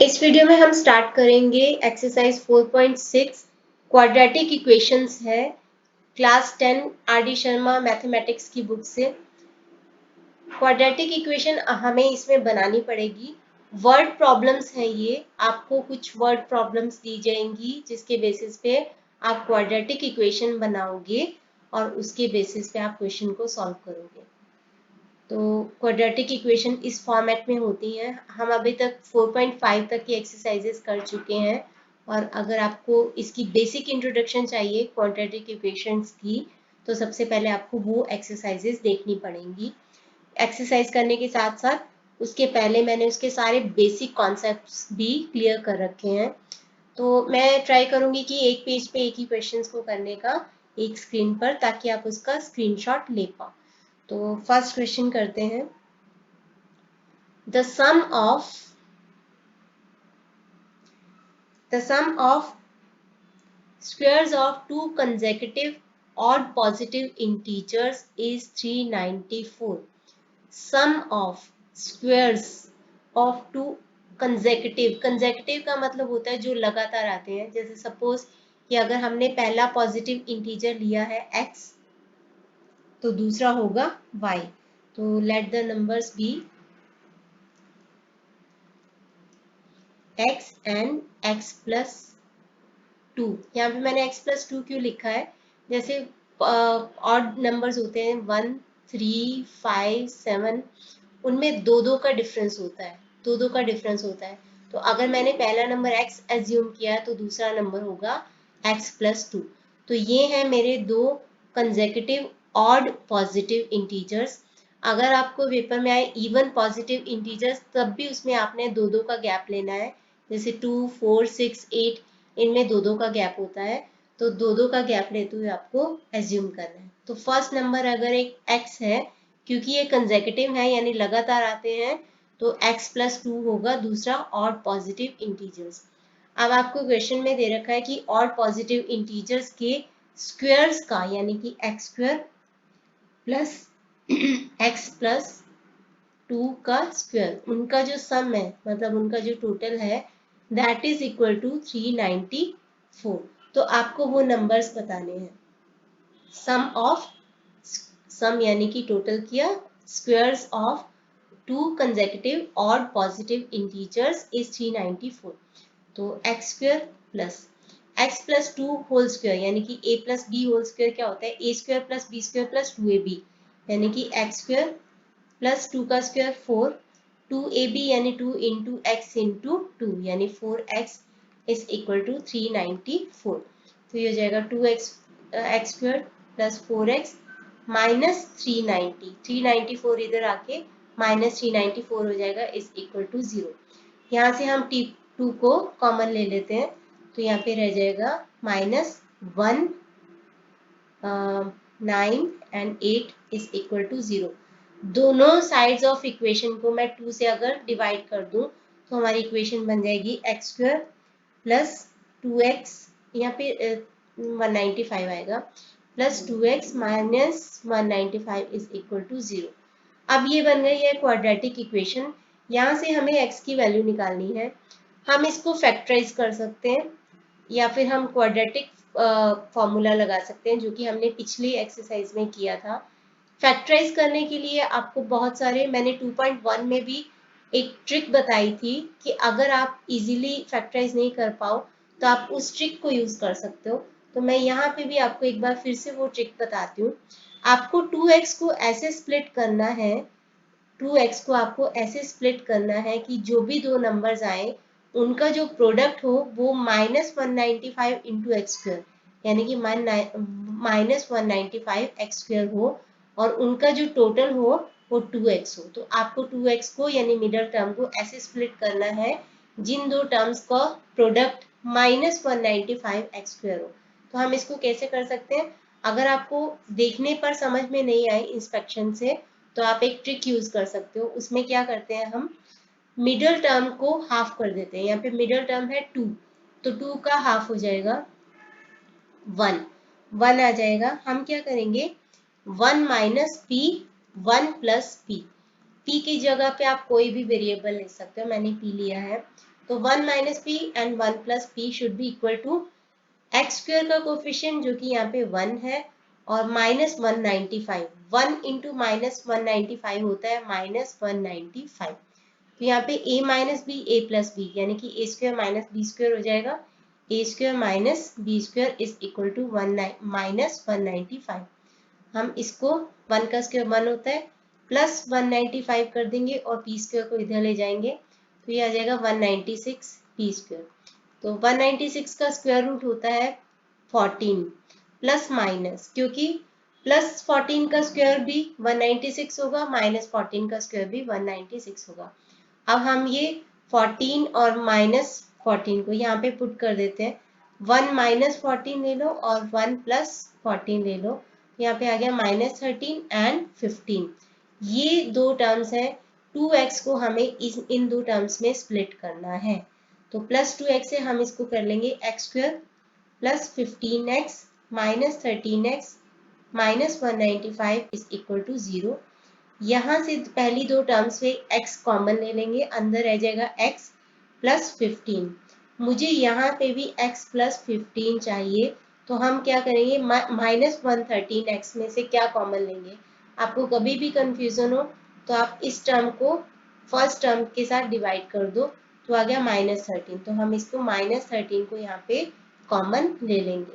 इस वीडियो में हम स्टार्ट करेंगे एक्सरसाइज 4.6 क्वाड्रेटिक इक्वेशंस है class 10 R D Sharma mathematics की बुक से। क्वाड्रेटिक इक्वेशन हमें इसमें बनानी पड़ेगी। वर्ड प्रॉब्लम्स है ये, आपको कुछ वर्ड प्रॉब्लम्स दी जाएंगी जिसके बेसिस पे आप क्वाड्रेटिक इक्वेशन बनाओगे और उसके बेसिस पे आप क्वेश्चन को सॉल्व करोगे। तो क्वाड्रेटिक इक्वेशन इस फॉर्मेट में होती हैं। हम अभी तक 4.5 तक की एक्सरसाइजेस कर चुके हैं और अगर आपको इसकी बेसिक इंट्रोडक्शन चाहिए क्वाड्रेटिक इक्वेशंस की तो सबसे पहले आपको वो एक्सरसाइजेस देखनी पड़ेंगी। एक्सरसाइज करने के साथ साथ उसके पहले मैंने उसके सारे बेसिक कॉन्सेप्ट्स भी क्लियर कर रखे हैं। तो मैं ट्राई करूंगी कि एक पेज पे एक ही क्वेश्चंस को करने का एक स्क्रीन पर, ताकि आप उसका स्क्रीनशॉट ले पाओ। तो फर्स्ट क्वेश्चन करते हैं। The sum of squares of two consecutive odd positive integers is 394. Sum of squares of two consecutive का मतलब होता है जो लगातार आते हैं। जैसे सपोज कि अगर हमने पहला पॉजिटिव इंटीजर लिया है x तो दूसरा होगा y। तो let the numbers be x and x plus 2। यहाँ पे मैंने x plus 2 क्यों लिखा है? जैसे ऑड नंबर्स होते हैं 1, 3, 5, 7, उनमें दो दो का डिफरेंस होता है, दो दो का डिफरेंस होता है। तो अगर मैंने पहला नंबर x एज्यूम किया तो दूसरा नंबर होगा x plus 2। तो ये है मेरे दो कंसेक्यूटिव ऑड पॉजिटिव इंटीजर्स। अगर आपको पेपर में आए इवन पॉजिटिव इंटीजर्स तब भी उसमें आपने दो दो का गैप लेना है। जैसे 2, 4, 6, 8 इनमें दो दो का गैप होता है, तो दो दो का गैप लेते हुए आपको एज्यूम करना है। तो फर्स्ट नंबर अगर एक x है, क्योंकि ये कंसेक्यूटिव है यानी लगातार आते हैं, तो x plus 2 होगा दूसरा ऑड पॉजिटिव इंटीजर्स। अब आपको क्वेश्चन में दे रखा है कि ऑड पॉजिटिव इंटीजर्स के स्क्वायर्स का यानी कि x square plus x plus 2 का स्क्वायर, उनका जो सम है मतलब उनका जो टोटल है दैट इज इक्वल टू 394। तो आपको वो नंबर्स बताने हैं। सम यानी कि टोटल किया, squares of two consecutive odd positive integers is 394। तो x प्लस 2 होल स्क्वायर यानी कि a plus b whole square क्या होता है? a square plus b square plus 2ab यानी कि x स्क्वायर प्लस 2 का स्क्वायर 4, 2ab यानी 2 इंटू एक्स इंटू 2 यानी 4x इज इक्वल टू 394। तो ये हो जाएगा 2x x square plus 4x minus 390, 394 इधर आके माइनस 394 हो जाएगा इज इक्वल टू 0। यहाँ से हम t2 को कॉमन ले लेते हैं तो यहाँ पे रह जाएगा minus 1, 9 and 8 is equal to 0। दोनों साइड्स ऑफ इक्वेशन को मैं 2 से अगर डिवाइड कर दूं तो हमारी इक्वेशन बन जाएगी एक्स स्क्वायर प्लस 2x, यहाँ पे 195 आएगा, plus 2x minus 195 is equal to 0। अब ये बन गई है क्वाड्रेटिक इक्वेशन। यहाँ से हमें x की वैल्यू निकालनी है। हम इसको फैक्टराइज कर सकते हैं या फिर हम क्वाड्रेटिक फॉर्मूला लगा सकते हैं जो कि हमने पिछली एक्सरसाइज में किया था। फैक्टराइज करने के लिए आपको बहुत सारे, मैंने 2.1 में भी एक ट्रिक बताई थी कि अगर आप इजीली फैक्टराइज नहीं कर पाओ तो आप उस ट्रिक को यूज कर सकते हो। तो मैं यहाँ पे भी आपको एक बार फिर से वो ट्रिक बताती हूँ। आपको 2x को ऐसे स्प्लिट करना है, 2x को आपको ऐसे स्प्लिट करना है कि जो भी दो नंबर्स आए उनका जो प्रोडक्ट हो वो माइनस 195 इंटू एक्स स्क्वायर यानी कि माइनस 195 एक्स स्क्वायर हो और उनका जो टोटल हो वो 2x हो। तो आपको 2x को यानी मिडल टर्म को ऐसे स्प्लिट करना है जिन दो टर्म्स का प्रोडक्ट माइनस 195 एक्स स्क्वायर हो। तो हम इसको कैसे कर सकते हैं? अगर आपको देखने पर समझ में नहीं आए इंस्पेक्शन से तो आप एक ट्रिक यूज कर सकते हो। उसमें क्या करते हैं, हम मिडल टर्म को हाफ कर देते हैं। यहाँ पे मिडल टर्म है 2, तो 2 का हाफ हो जाएगा 1, 1 आ जाएगा। हम क्या करेंगे 1 minus P 1 plus P, P की जगह पे आप कोई भी वेरिएबल ले सकते हो, मैंने पी लिया है। तो 1 minus p and 1 plus p should be equal to x square का कोफिशिएंट जो कि यहाँ पे 1 है और माइनस 195, 1 इंटू माइनस 195 होता है माइनस 195। तो यहाँ पे a minus B A plus B यानी कि A square minus B square हो जाएगा, A square minus B square is equal to minus 195। हम इसको 1 का स्क्वायर 1 होता है प्लस 195 कर देंगे और पी स्क्वायर को इधर ले जाएंगे तो ये आ जाएगा 196 पी स्क्वायर। तो 196 का स्क्वायर रूट होता है 14 प्लस माइनस, क्योंकि प्लस 14 का स्क्वायर भी 196 होगा, माइनस 14 का स्क्वायर भी 196 होगा। अब हम ये 14 और माइनस 14 को यहाँ पे पुट कर देते हैं, 1 माइनस 14 ले लो और 1 प्लस 14 ले लो, यहाँ पे आ गया माइनस 13 एंड 15। ये दो टर्म्स है, 2x को हमें इन दो टर्म्स में स्प्लिट करना है। तो प्लस 2x से हम इसको कर लेंगे x square plus 15x minus 13x minus 195 is equal to 0। यहाँ से पहली दो टर्म्स में x कॉमन ले लेंगे, अंदर रह जाएगा x प्लस 15। मुझे यहाँ पे भी x प्लस 15 चाहिए, तो हम क्या करेंगे, माइनस 113x में से क्या कॉमन लेंगे। आपको कभी भी कंफ्यूजन हो तो आप इस टर्म को फर्स्ट टर्म के साथ डिवाइड कर दो, तो आ गया माइनस 13। तो हम इसको माइनस 13 को यहाँ पे कॉमन ले लेंगे।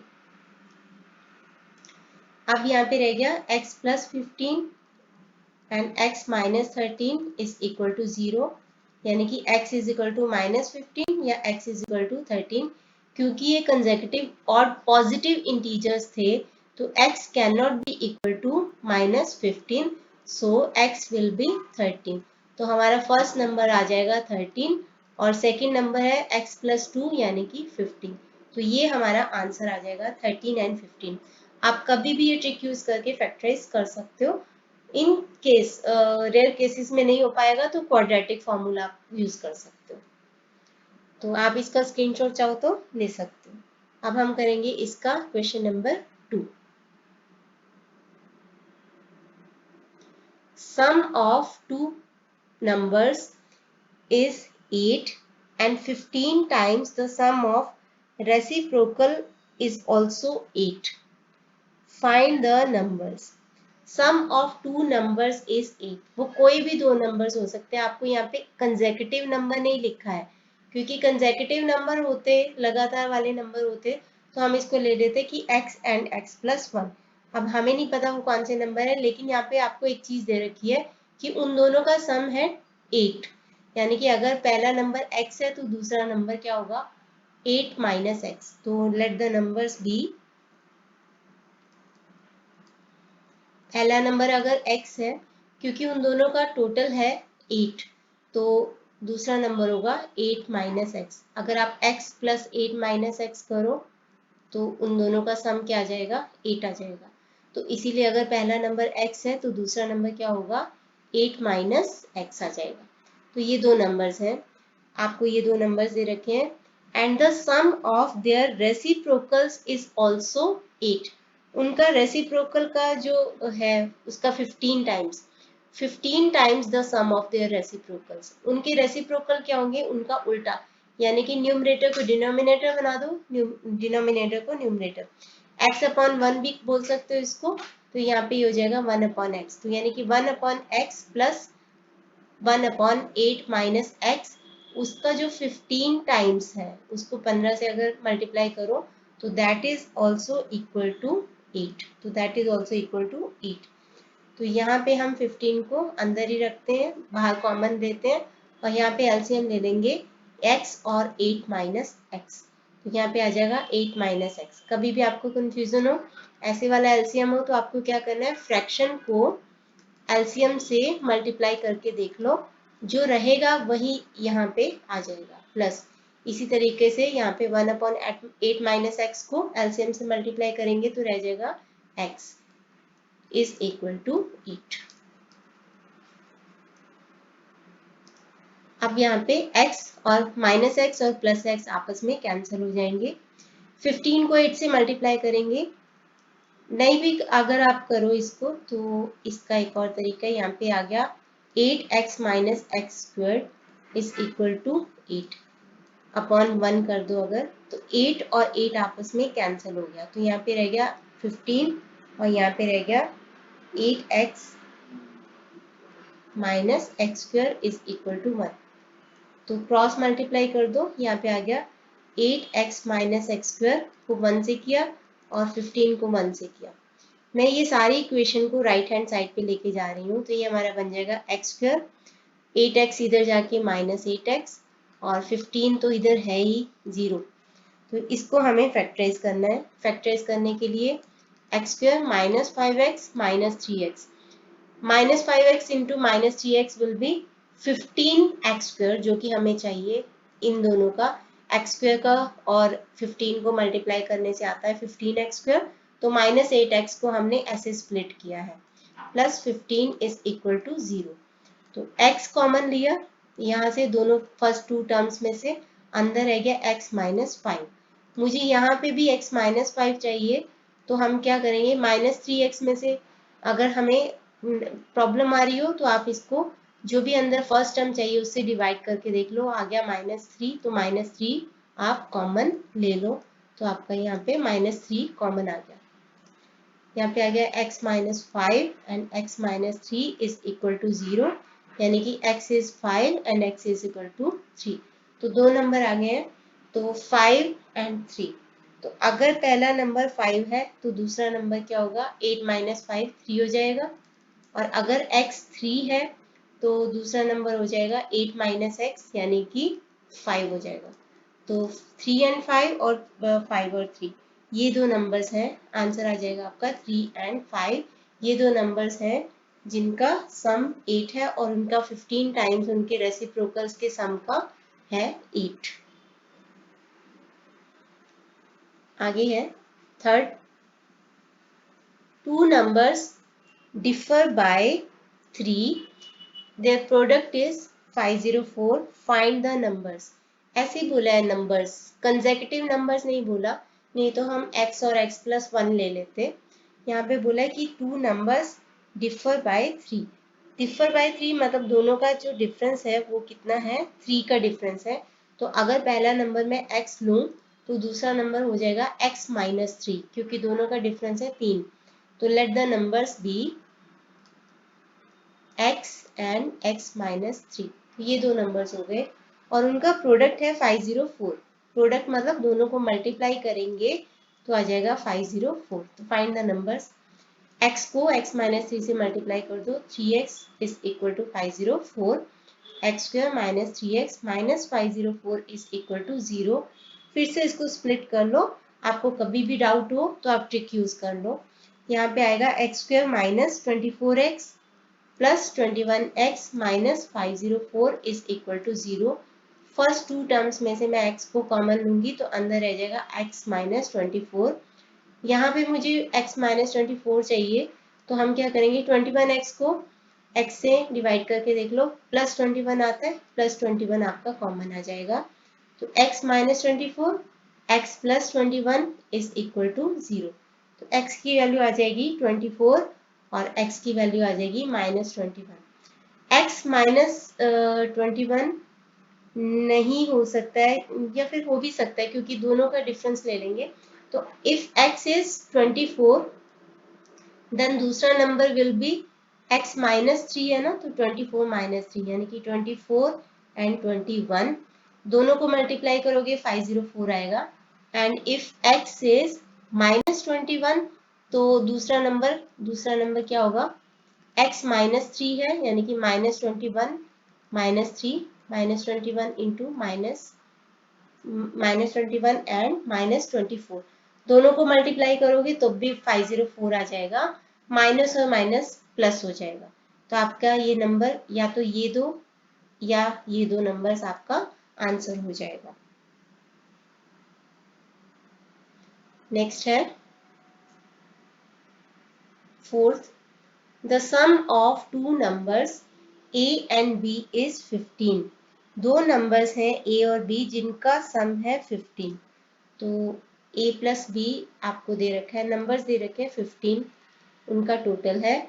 अब यहाँ पे रह गया x plus 15 and x minus 13 is equal to 0, यानी कि x is equal to minus 15 या x इज इक्वल टू 13। क्योंकि ये कंसेक्यूटिव और पॉजिटिव इंटीजर्स थे तो x can not be equal to minus 15, so x will be 13। तो हमारा फर्स्ट नंबर आ जाएगा 13 और सेकेंड नंबर है x प्लस 2 यानी कि 15। तो ये हमारा आंसर आ जाएगा 13 एंड 15। आप कभी भी ये ट्रिक यूज करके फैक्टराइज कर सकते हो। इन केस रेयर केसेस में नहीं हो पाएगा तो क्वाड्रेटिक फॉर्मूला आप यूज कर सकते हो। तो आप इसका स्क्रीनशॉट चाहो तो ले सकते हो। अब हम करेंगे इसका question number 2। Sum of two numbers is 8 and 15 times the sum of reciprocal is also 8. Find the numbers. Sum of two numbers is 8। वो कोई भी दो नंबर्स हो सकते हैं, आपको यहाँ पे कंसेक्यूटिव नंबर नहीं लिखा है, क्योंकि कंसेक्यूटिव नंबर होते लगातार वाले नंबर होते तो हम इसको ले लेते कि x एंड x प्लस 1। अब हमें नहीं पता वो कौन से नंबर है, लेकिन यहाँ पे आपको एक चीज दे रखी है कि उन दोनों का सम है 8, यानी कि अगर पहला नंबर x है तो दूसरा नंबर क्या होगा 8 माइनस एक्स। तो लेट द नंबर्स बी, पहला नंबर अगर x है, क्योंकि उन दोनों का टोटल है 8, तो दूसरा नंबर होगा 8 माइनस एक्स। अगर आप x प्लस 8 माइनस एक्स करो तो उन दोनों का सम क्या आ जाएगा 8 आ जाएगा। तो इसीलिए अगर पहला नंबर x है तो दूसरा नंबर क्या होगा 8 माइनस एक्स आ जाएगा। तो ये दो नंबर्स हैं, आपको ये दो नंबर्स दे रखे हैं and the sum of their reciprocals is also 8। उनका रेसिप्रोकल का जो है उसका 15 times the sum of their reciprocals. उनके रेसिप्रोकल क्या होंगे, उनका उल्टा, यानी कि न्यूमरेटर को डिनोमिनेटर बना दो, डिनोमिनेटर को न्यूमरेटर। x अपॉन 1 भी बोल सकते हो इसको, तो यहाँ पे हो जाएगा 1 अपॉन एक्स। तो यानी कि 1 upon x plus 1 upon 8 minus x, उसका जो 15 टाइम्स है उसको 15 से अगर मल्टीप्लाई करो तो that is also equal to 8। तो that is also equal to 8। तो यहाँ पे हम 15 को अंदर ही रखते हैं, बाहर कॉमन देते हैं और यहाँ पे एलसीएम ले लेंगे x और 8 माइनस एक्स। तो यहाँ पे आ जाएगा 8 माइनस एक्स। कभी भी आपको कंफ्यूजन हो, ऐसे वाला एलसीएम हो, तो आपको क्या करना है, फ्रैक्शन को एलसीएम से मल्टीप्लाई करके देख लो, जो रहेगा वही यहाँ पे आ जाएगा प्लस। इसी तरीके से यहाँ पे 1 अपॉन 8 माइनस एक्स को एलसीएम से मल्टीप्लाई करेंगे तो रह जाएगा x इज इक्वल टू 8। अब यहाँ पे x और माइनस एक्स और प्लस एक्स आपस में कैंसिल हो जाएंगे। 15 को 8 से मल्टीप्लाई करेंगे, नहीं भी अगर आप करो इसको तो इसका एक और तरीका यहाँ पे आ गया 8x minus x square is equal to 8। Upon 1 कर दो अगर, तो 8 और 8 आपस में कैंसिल हो गया, तो यहाँ पे रह गया 15 और यहाँ पे रह गया 8x minus x square is equal to 1। तो क्रॉस मल्टीप्लाई कर दो, यहाँ पे आ गया 8x माइनस एक्स स्क्वायर को 1 से किया और 15 को 1 से किया। मैं ये सारी इक्वेशन को राइट हैंड साइड पे लेके जा रही हूँ, तो ये हमारा बन जाएगा एक्स स्क्वायर, 8x इधर जाके माइनस 8x और 15 तो इधर है ही 0, तो इसको हमें फैक्टराइज करना है। फैक्टराइज करने के लिए x square minus 5x minus 3x, minus 5x into minus 3x will be 15x square, जो कि हमें चाहिए इन दोनों का x स्क्वायर का, और 15 को मल्टीप्लाई करने से आता है 15x स्क्वायर, तो माइनस 8x को हमने ऐसे स्प्लिट किया है, प्लस 15 इज इक्वल टू 0। तो x कॉमन लिया यहाँ से, दोनों फर्स्ट टू टर्म्स में से, अंदर रह गया x माइनस 5। मुझे यहाँ पे भी x माइनस 5 चाहिए, तो हम क्या करेंगे, माइनस 3x में से अगर हमें प्रॉब्लम आ रही हो तो आप इसको जो भी अंदर फर्स्ट टर्म चाहिए उससे डिवाइड करके देख लो, आ गया -3, तो -3 आप कॉमन ले लो, तो आपका यहाँ पे -3 कॉमन आ गया। यहाँ पे आ गया x minus 5 and x minus 3 is equal to 0, यानी कि x is 5 and x is equal to 3। तो दो नंबर आ गए हैं, तो 5 एंड 3। तो अगर पहला नंबर 5 है तो दूसरा नंबर क्या होगा, 8 माइनस 5 3 हो जाएगा, और अगर x 3 है तो दूसरा नंबर हो जाएगा 8 माइनस x, यानी कि 5 हो जाएगा। तो 3 एंड 5 और 5 और 3 ये दो नंबर्स हैं, आंसर आ जाएगा आपका 3 एंड 5। ये दो नंबर्स हैं जिनका सम 8 है और उनका 15 टाइम्स उनके रेसिप्रोकल्स के सम का है 8। आगे है third, two numbers differ by 3, their product is 504, find the numbers. ऐसे ही बोला है नंबर्स, कंसेक्यूटिव नंबर्स नहीं बोला, नहीं तो हम x और x प्लस 1 ले लेते। यहाँ पे बोला है कि two numbers differ by 3। Differ by 3 मतलब दोनों का जो डिफरेंस है वो कितना है, 3 का डिफरेंस है। तो अगर पहला नंबर मैं x लूँ तो दूसरा नंबर हो जाएगा x माइनस 3, क्योंकि दोनों का डिफरेंस है 3। तो let the numbers be x and x minus 3, ये दो नंबर्स हो गए और उनका प्रोडक्ट है 504। प्रोडक्ट मतलब दोनों को मल्टीप्लाई करेंगे तो आ जाएगा 504। तो फाइंड द नंबर्स, x को x माइनस 3 से मल्टीप्लाई कर दो, 3x is equal to 504, x square minus 3x minus 504 is equal to 0। फिर से इसको स्प्लिट कर लो, आपको कभी भी डाउट हो तो आप ट्रिक यूज कर लो। यहाँ पे आएगा x square minus 24x plus 21x minus 504 is equal to 0। First two terms में से मैं x को कॉमन लूंगी तो अंदर रह जाएगा x माइनस 24। यहाँ पे मुझे x माइनस 24 चाहिए, तो हम क्या करेंगे, 21x को x से डिवाइड करके देख लो, प्लस 21 आता है, प्लस 21 आपका कॉमन आ जाएगा। तो x minus 24 x plus 21 is equal to 0। तो x की वैल्यू आ जाएगी 24 और x की वैल्यू आ जाएगी माइनस 21। x माइनस 21 नहीं हो सकता है, या फिर हो भी सकता है क्योंकि दोनों का डिफरेंस ले लेंगे। तो इफ x इज 24 देन दूसरा number will B x minus 3 है ना, तो 24 माइनस 3 यानी कि 24 एंड 21 दोनों को मल्टीप्लाई करोगे 504 आएगा। And if x is minus 21 तो दूसरा नंबर क्या होगा, x माइनस 3 है यानी कि minus 21 minus 3 minus 21 into minus 21 and minus 24 दोनों को मल्टीप्लाई करोगे तो भी 504 आ जाएगा, माइनस और माइनस प्लस हो जाएगा। तो आपका ये नंबर या तो ये दो या ये दो नंबर्स आपका आंसर हो जाएगा। नेक्स्ट है fourth, the sum of two numbers a and b is 15। दो नंबर्स हैं a और b जिनका सम है 15। तो a प्लस बी आपको दे रखा है, नंबर्स दे रखे हैं 15, उनका टोटल है।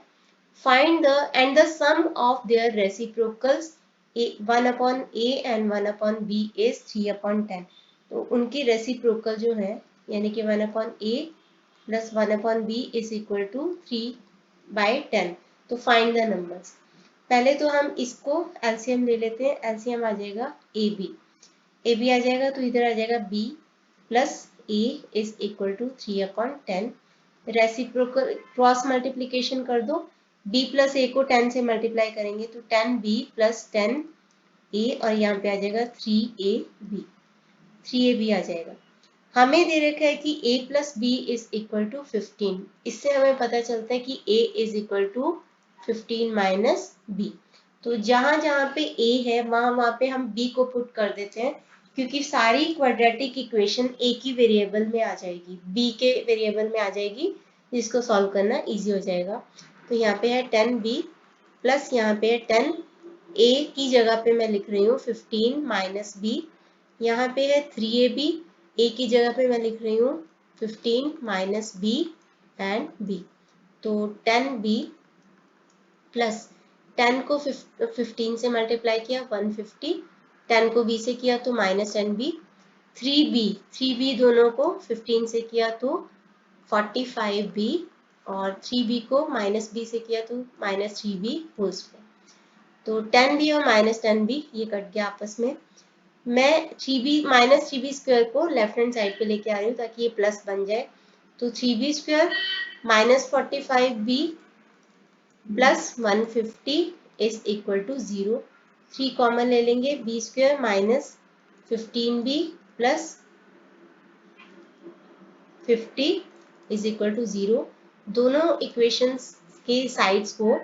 Find the and the sum of their reciprocals 1 upon a and 1 upon b is 3 upon 10। तो उनकी रेसिप्रोकल जो है यानी कि 1 upon a plus 1 upon b is equal to 3/10। तो फाइंड द नंबर्स। पहले तो हम इसको एलसीएम ले लेते हैं। एलसीएम आ जाएगा ए बी आ जाएगा, तो इधर आ जाएगा b plus a is equal to 3 upon 10। Reciprocal cross multiplication कर दो, b प्लस ए को 10 से मल्टीप्लाई करेंगे तो 10b प्लस 10a और यहाँ पे आ जाएगा 3ab आ जाएगा। हमें दे रखा है कि a plus b is equal to 15। इससे हमें पता चलता है कि a इज इक्वल टू 15 माइनस बी। तो जहां जहां पे a है वहां पे हम b को पुट कर देते हैं, क्योंकि सारी क्वाड्रेटिक इक्वेशन a की वेरिएबल में आ जाएगी, b के वेरिएबल में आ जाएगी, जिसको सॉल्व करना इजी हो जाएगा। तो यहाँ पे है 10b प्लस यहाँ पे है 10a की जगह पे मैं लिख रही हूँ 15 माइनस b। यहाँ पे है 3ab, a की जगह पे मैं लिख रही हूँ 15 माइनस b एंड b। तो 10b प्लस 10 को 15 से मल्टीप्लाई किया 150, 10 को b से किया तो माइनस 10b, 3b दोनों को 15 से किया तो 45b और 3b को माइनस b से किया तो माइनस 3b होल स्क्वायर। तो 10b और माइनस 10b ये कट गया आपस में। मैं 3b माइनस 3b स्क्वायर को लेफ्ट हैंड साइड पे लेके आ रही हूँ ताकि ये प्लस बन जाए। तो 3b square minus 45b plus 150 is equal to 0। 3 common ले लेंगे, b square minus 15b plus 50 is equal to 0। दोनों इक्वेशंस के साइड्स को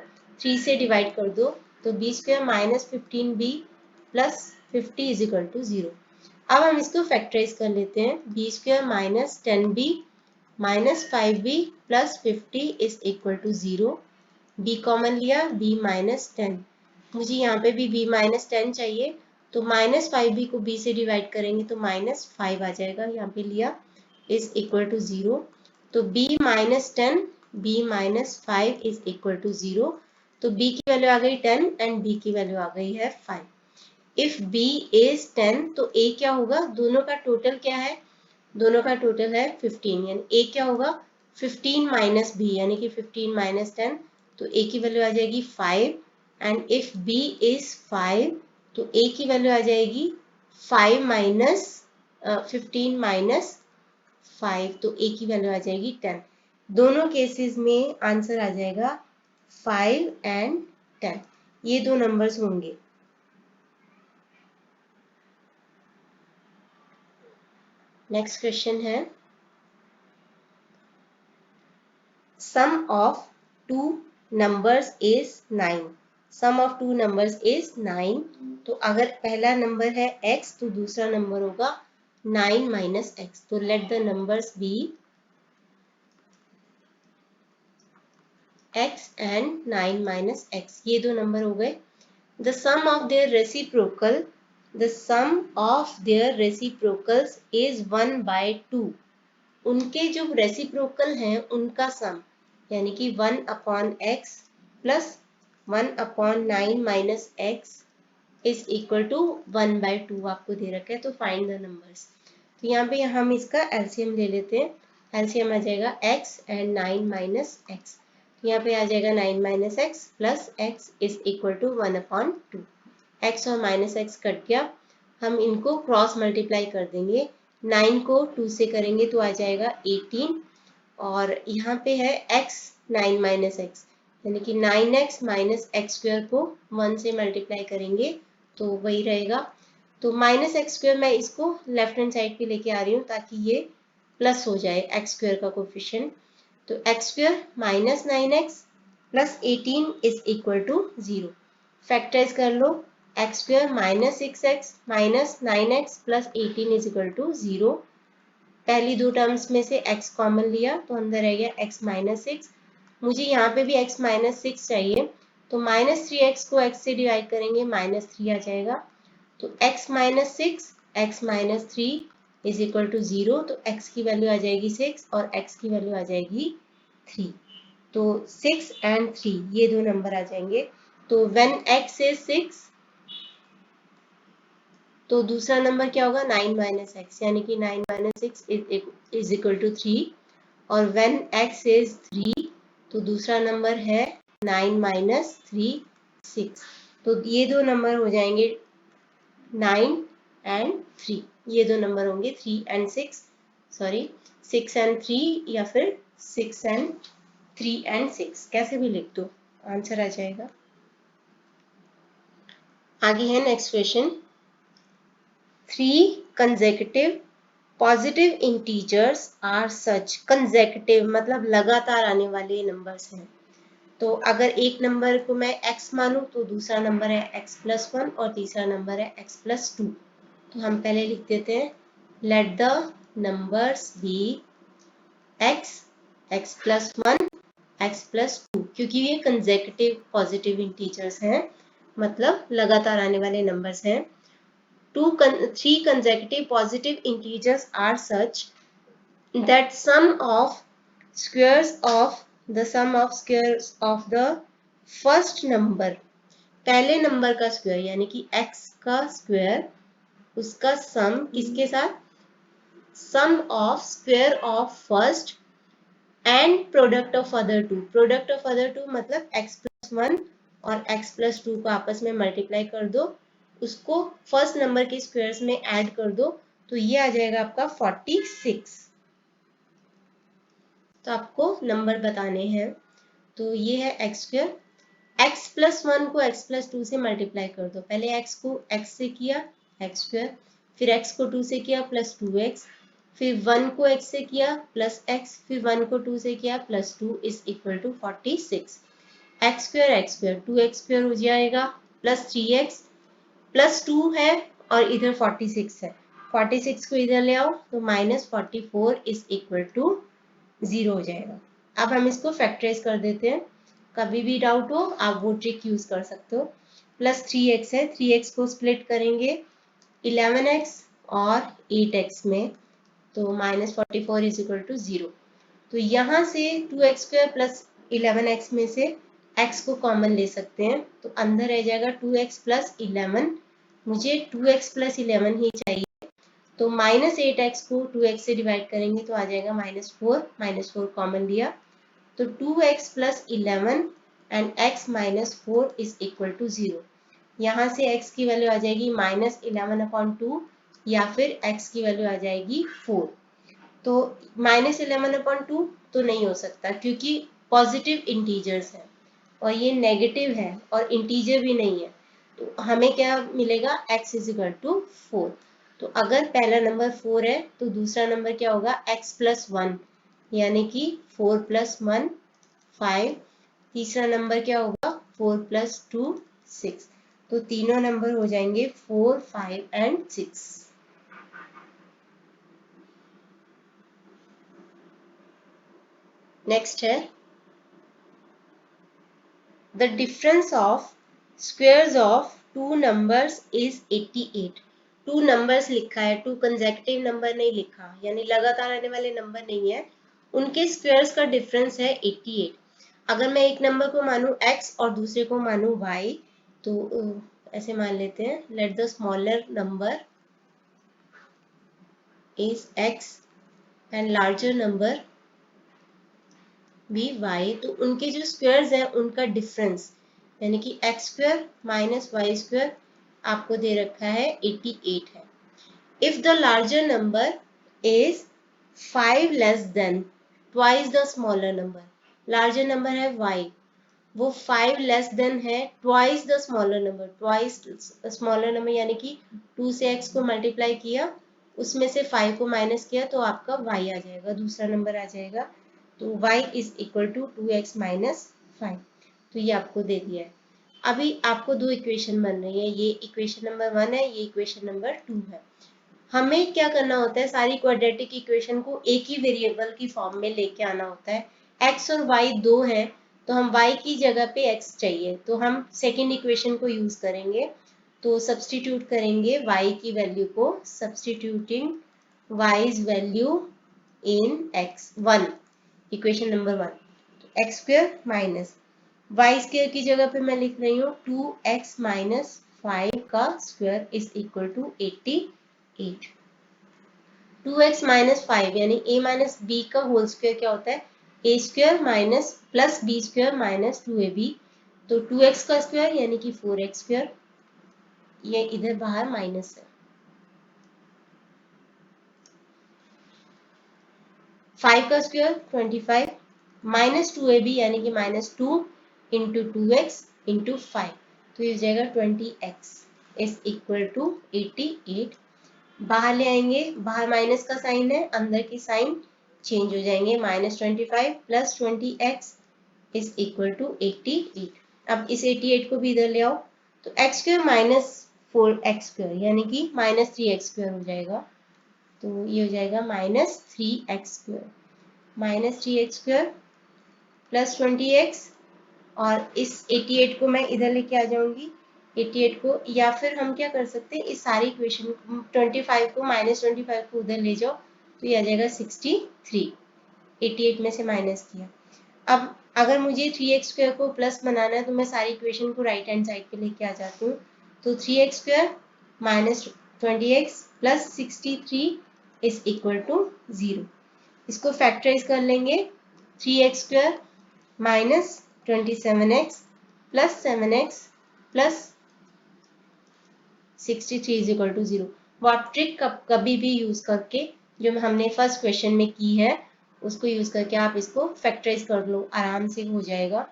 3 से डिवाइड कर दो तो b square minus 15b plus 50 is equal to 0। अब हम इसको फैक्टराइज कर लेते हैं। b square minus 10b minus 5b plus 50 is equal to 0। b common लिया, b माइनस 10, मुझे यहाँ पे भी b माइनस 10 चाहिए, तो माइनस 5b को b से डिवाइड करेंगे तो माइनस 5 आ जाएगा, यहाँ पे लिया इज इक्वल टू 0। तो b minus 10 b minus 5 is equal to 0। तो b की वैल्यू आ गई 10 एंड b की वैल्यू आ गई है 5। इफ b इज 10 तो a क्या होगा, दोनों का टोटल क्या है, दोनों का टोटल है 15, यानी a क्या होगा 15 माइनस b यानी कि 15 माइनस 10, तो a की वैल्यू आ जाएगी 5। एंड इफ b इज 5 तो a की वैल्यू आ जाएगी 5 माइनस 15 माइनस 5, तो a की वैल्यू आ जाएगी 10। दोनों केसेस में आंसर आ जाएगा 5 एंड 10, ये दो नंबर्स होंगे। नेक्स्ट क्वेश्चन है sum of two numbers is 9। sum of two numbers is 9। तो अगर पहला नंबर है x तो दूसरा नंबर होगा 9 माइनस एक्स। तो let the numbers be x and 9 minus x, ये दो नंबर हो गए। the sum of their reciprocal the sum of their reciprocals is 1/2। उनके जो रेसिप्रोकल हैं उनका सम यानी कि 1 upon x plus 1 upon 9 minus x is equal to 1/2 आपको दे रखा है। तो फाइंड द नंबर्स। तो यहाँ पे हम इसका एलसीएम ले लेते हैं। एलसीएम आ जाएगा x एंड 9 माइनस एक्स। यहाँ पे आ जाएगा 9 minus x plus x is equal to 1 upon 2। X और माइनस एक्स कट गया, हम इनको क्रॉस मल्टीप्लाई कर देंगे। 9 को 2 से करेंगे तो आ जाएगा 18 और यहाँ पे है x 9 माइनस एक्स यानी कि 9x माइनस एक्स स्क्वायर को 1 से मल्टीप्लाई करेंगे तो वही रहेगा। तो माइनस एक्स स्क्वायर मैं इसको लेफ्ट हैंड साइड पे लेके आ रही हूँ ताकि ये प्लस हो जाए एक्स स्क्वायर का कोफिशिएंट। तो x square minus 9x plus 18 is equal to 0। Factorise कर लो, X square minus 6x minus 9x plus 18 is equal to 0। पहली दो टर्म्स में से x कॉमन लिया तो अंदर रह गया x माइनस 6। मुझे यहाँ पे भी x माइनस 6 चाहिए, तो माइनस 3x को x से डिवाइड करेंगे माइनस 3 आ जाएगा। तो x minus 6 x minus 3 is equal to 0। तो x की वैल्यू आ जाएगी 6 और x की वैल्यू आ जाएगी 3। तो 6 एंड 3 ये दो नंबर आ जाएंगे। तो व्हेन x इज 6 तो दूसरा नंबर क्या होगा 9 माइनस एक्स, यानी कि 9 minus x is equal to 3। और व्हेन x इज 3 तो दूसरा नंबर है 9 माइनस 3 6। तो ये दो नंबर हो जाएंगे 9 एंड 3, ये दो नंबर होंगे 3 एंड 6, सॉरी 6 एंड 3 या फिर 6 एंड 3 एंड 6, कैसे भी लिख दो आंसर आ जाएगा। आगे है next question, 3 consecutive positive integers are such, consecutive मतलब लगातार आने वाले नंबर्स हैं। तो अगर एक नंबर को मैं x मानूं तो दूसरा नंबर है x+1 और तीसरा नंबर है x+2। तो हम पहले लिख देते हैं let the numbers B x+1 x+2, क्योंकि ये कंसेक्यूटिव पॉजिटिव इंटीजर्स हैं, मतलब लगातार आने वाले नंबर्स हैं। 3 consecutive positive integers are such that sum of squares of the first number, पहले नंबर का स्क्वायर यानी कि x का स्क्वायर, उसका सम किसके साथ, sum of square of first and product of other two. Product of other two मतलब x+1 और x+2 को आपस में मल्टीप्लाई कर दो, उसको फर्स्ट नंबर के स्क्वायर्स में ऐड कर दो, तो ये आ जाएगा आपका 46। तो आपको नंबर बताने हैं, तो ये है x स्क्वायर, x+1 को x+2 से मल्टीप्लाई कर दो। पहले x को x से किया x स्क्वायर, फिर x को 2 से किया प्लस 2x, फिर 1 को x से किया प्लस x, फिर 1 को 2 से किया plus 2 is equal to 46। x square 2x square हो जाएगा प्लस 3x प्लस 2 है और इधर 46 है, 46 को इधर ले आओ तो -44 इज इक्वल टू 0 हो जाएगा। अब हम इसको फैक्टराइज कर देते हैं, कभी भी डाउट हो आप वो ट्रिक यूज कर सकते हो। प्लस 3x है, 3x को स्प्लिट करेंगे 11x और 8x में, तो -44 इज इक्वल टू 0। तो यहाँ से 2x स्क्वायर प्लस 11x में से x को कॉमन ले सकते हैं, तो अंदर रह जाएगा 2x प्लस 11, मुझे 2x प्लस 11 ही चाहिए, तो -8x को 2x से डिवाइड करेंगे तो आ जाएगा -4 कॉमन लिया, तो 2x plus 11 and x -4 is equal to 0। यहाँ से x की वैल्यू आ जाएगी -11/2 या फिर x की वैल्यू आ जाएगी 4। तो -11/2 तो नहीं हो सकता क्योंकि पॉजिटिव इंटीजर्स है और ये नेगेटिव है और इंटीजर भी नहीं है, तो हमें क्या मिलेगा x इज इक्वल टू 4। तो अगर पहला नंबर 4 है तो दूसरा नंबर क्या होगा x+1, यानी कि 4 + 1 5, तीसरा नंबर क्या होगा 4 + 2 6। तो तीनों नंबर हो जाएंगे 4 5 एंड 6। नेक्स्ट है the difference of squares of two numbers is 88। Two numbers लिखा है, टू कंसेक्यूटिव नंबर नहीं लिखा, यानी लगातार आने वाले नंबर नहीं है, उनके स्क्वायर्स का डिफरेंस है 88। अगर मैं एक नंबर को मानूं x और दूसरे को मानूं y, तो ऐसे मान लेते हैं let the smaller number is x and larger number be y, तो उनके जो स्क्वायर्स हैं उनका डिफरेंस यानी कि x square minus y square आपको दे रखा है 88 है। If the larger number is 5 less than twice the smaller number, larger number है y, वो 5 लेस देन है twice the smaller number, twice smaller number यानी कि 2 से x को मल्टीप्लाई किया, उसमें से 5 को माइनस किया तो आपका y आ जाएगा, दूसरा नंबर आ जाएगा, तो y is equal to 2x minus 5। तो ये आपको दे दिया है। अभी आपको दो इक्वेशन बन रही है, ये इक्वेशन नंबर 1 है, ये इक्वेशन नंबर 2 है। हमें क्या करना होता है, सारी क्वाड्रेटिक इक्वेशन को एक ही वेरिएबल की फॉर्म में लेके आना होता है। x और y दो हैं तो हम y की जगह पे x चाहिए, तो हम सेकेंड इक्वेशन को यूज करेंगे, तो सब्सटीट्यूट करेंगे y की वैल्यू को, substituting y's value in x1, equation number 1, x square minus y square की जगह पे मैं लिख रही हूँ 2x माइनस 5 का square is equal to 88। 2x minus 5 यानी a माइनस बी का होल स्क्वायर क्या होता है, a square minus plus b square minus 2ab। तो 2x का स्क्वायर यानी कि 4x स्क्वायर, ये इधर बाहर माइनस है। 5 का स्क्वायर 25 माइनस 2ab यानी कि माइनस 2 इंटू 2x इंटू 5, तो ये हो जाएगा 20x इज इक्वल टू 88। बाहर ले आएंगे, बाहर माइनस का साइन है, अंदर की साइन चेंज हो जाएंगे, minus 25 plus 20x is equal to 88। अब इस 88 को भी इधर ले आओ, तो x square minus 4x square यानी कि माइनस 3x स्क्वायर हो जाएगा। तो ये हो जाएगा minus 3x square, minus 3x square plus 20x, और इस 88 को मैं इधर लेके आ जाऊंगी। 88 को, या फिर हम क्या कर सकते हैं, इस सारी इक्वेशन 25 को माइनस 25 को उधर ले जाओ, तो ये आ जाएगा 63। 88 में से माइनस किया। अब अगर मुझे 3x स्क्वायर को प्लस बनाना है तो मैं सारी इक्वेशन को राइट हैंड साइड पे लेके आ जाती हूँ। तो 3x square minus 20x plus 63 is equal to 0। इसको फैक्टराइज कर लेंगे, 3x square minus 27x plus 7x plus 63 is equal to 0। वो आप ट्रिक कभी भी यूज करके, जो हमने फर्स्ट क्वेश्चन में की है, उसको यूज करके आप इसको फैक्टराइज कर लो, आराम से हो जाएगा।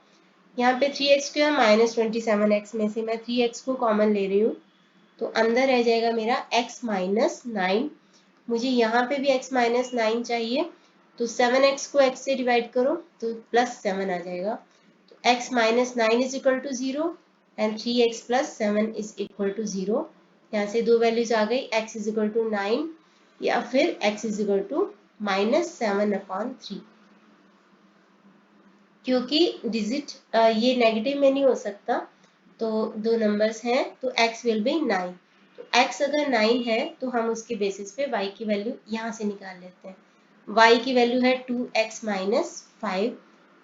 यहाँ पे 3x स्क्वायर माइनस 27x में से मैं 3x को कॉमन ले रही हूँ, तो अंदर रह जाएगा मेरा x माइनस 9। मुझे यहाँ पे भी x माइनस 9 चाहिए, तो 7x को x से डिवाइड करो तो प्लस 7 आ जाएगा। तो x minus 9 is equal to 0 and 3x plus 7 is equal to 0। यहाँ से दो वैल्यूज आ गई, x इज इक्वल टू 9 या फिर x is equal to minus 7/3। क्योंकि डिजिट ये नेगेटिव में नहीं हो सकता, तो दो नंबर्स हैं, तो x विल बी 9। तो x अगर 9 है तो हम उसके बेसिस पे y की वैल्यू यहाँ से निकाल लेते हैं। y की वैल्यू है 2x माइनस 5,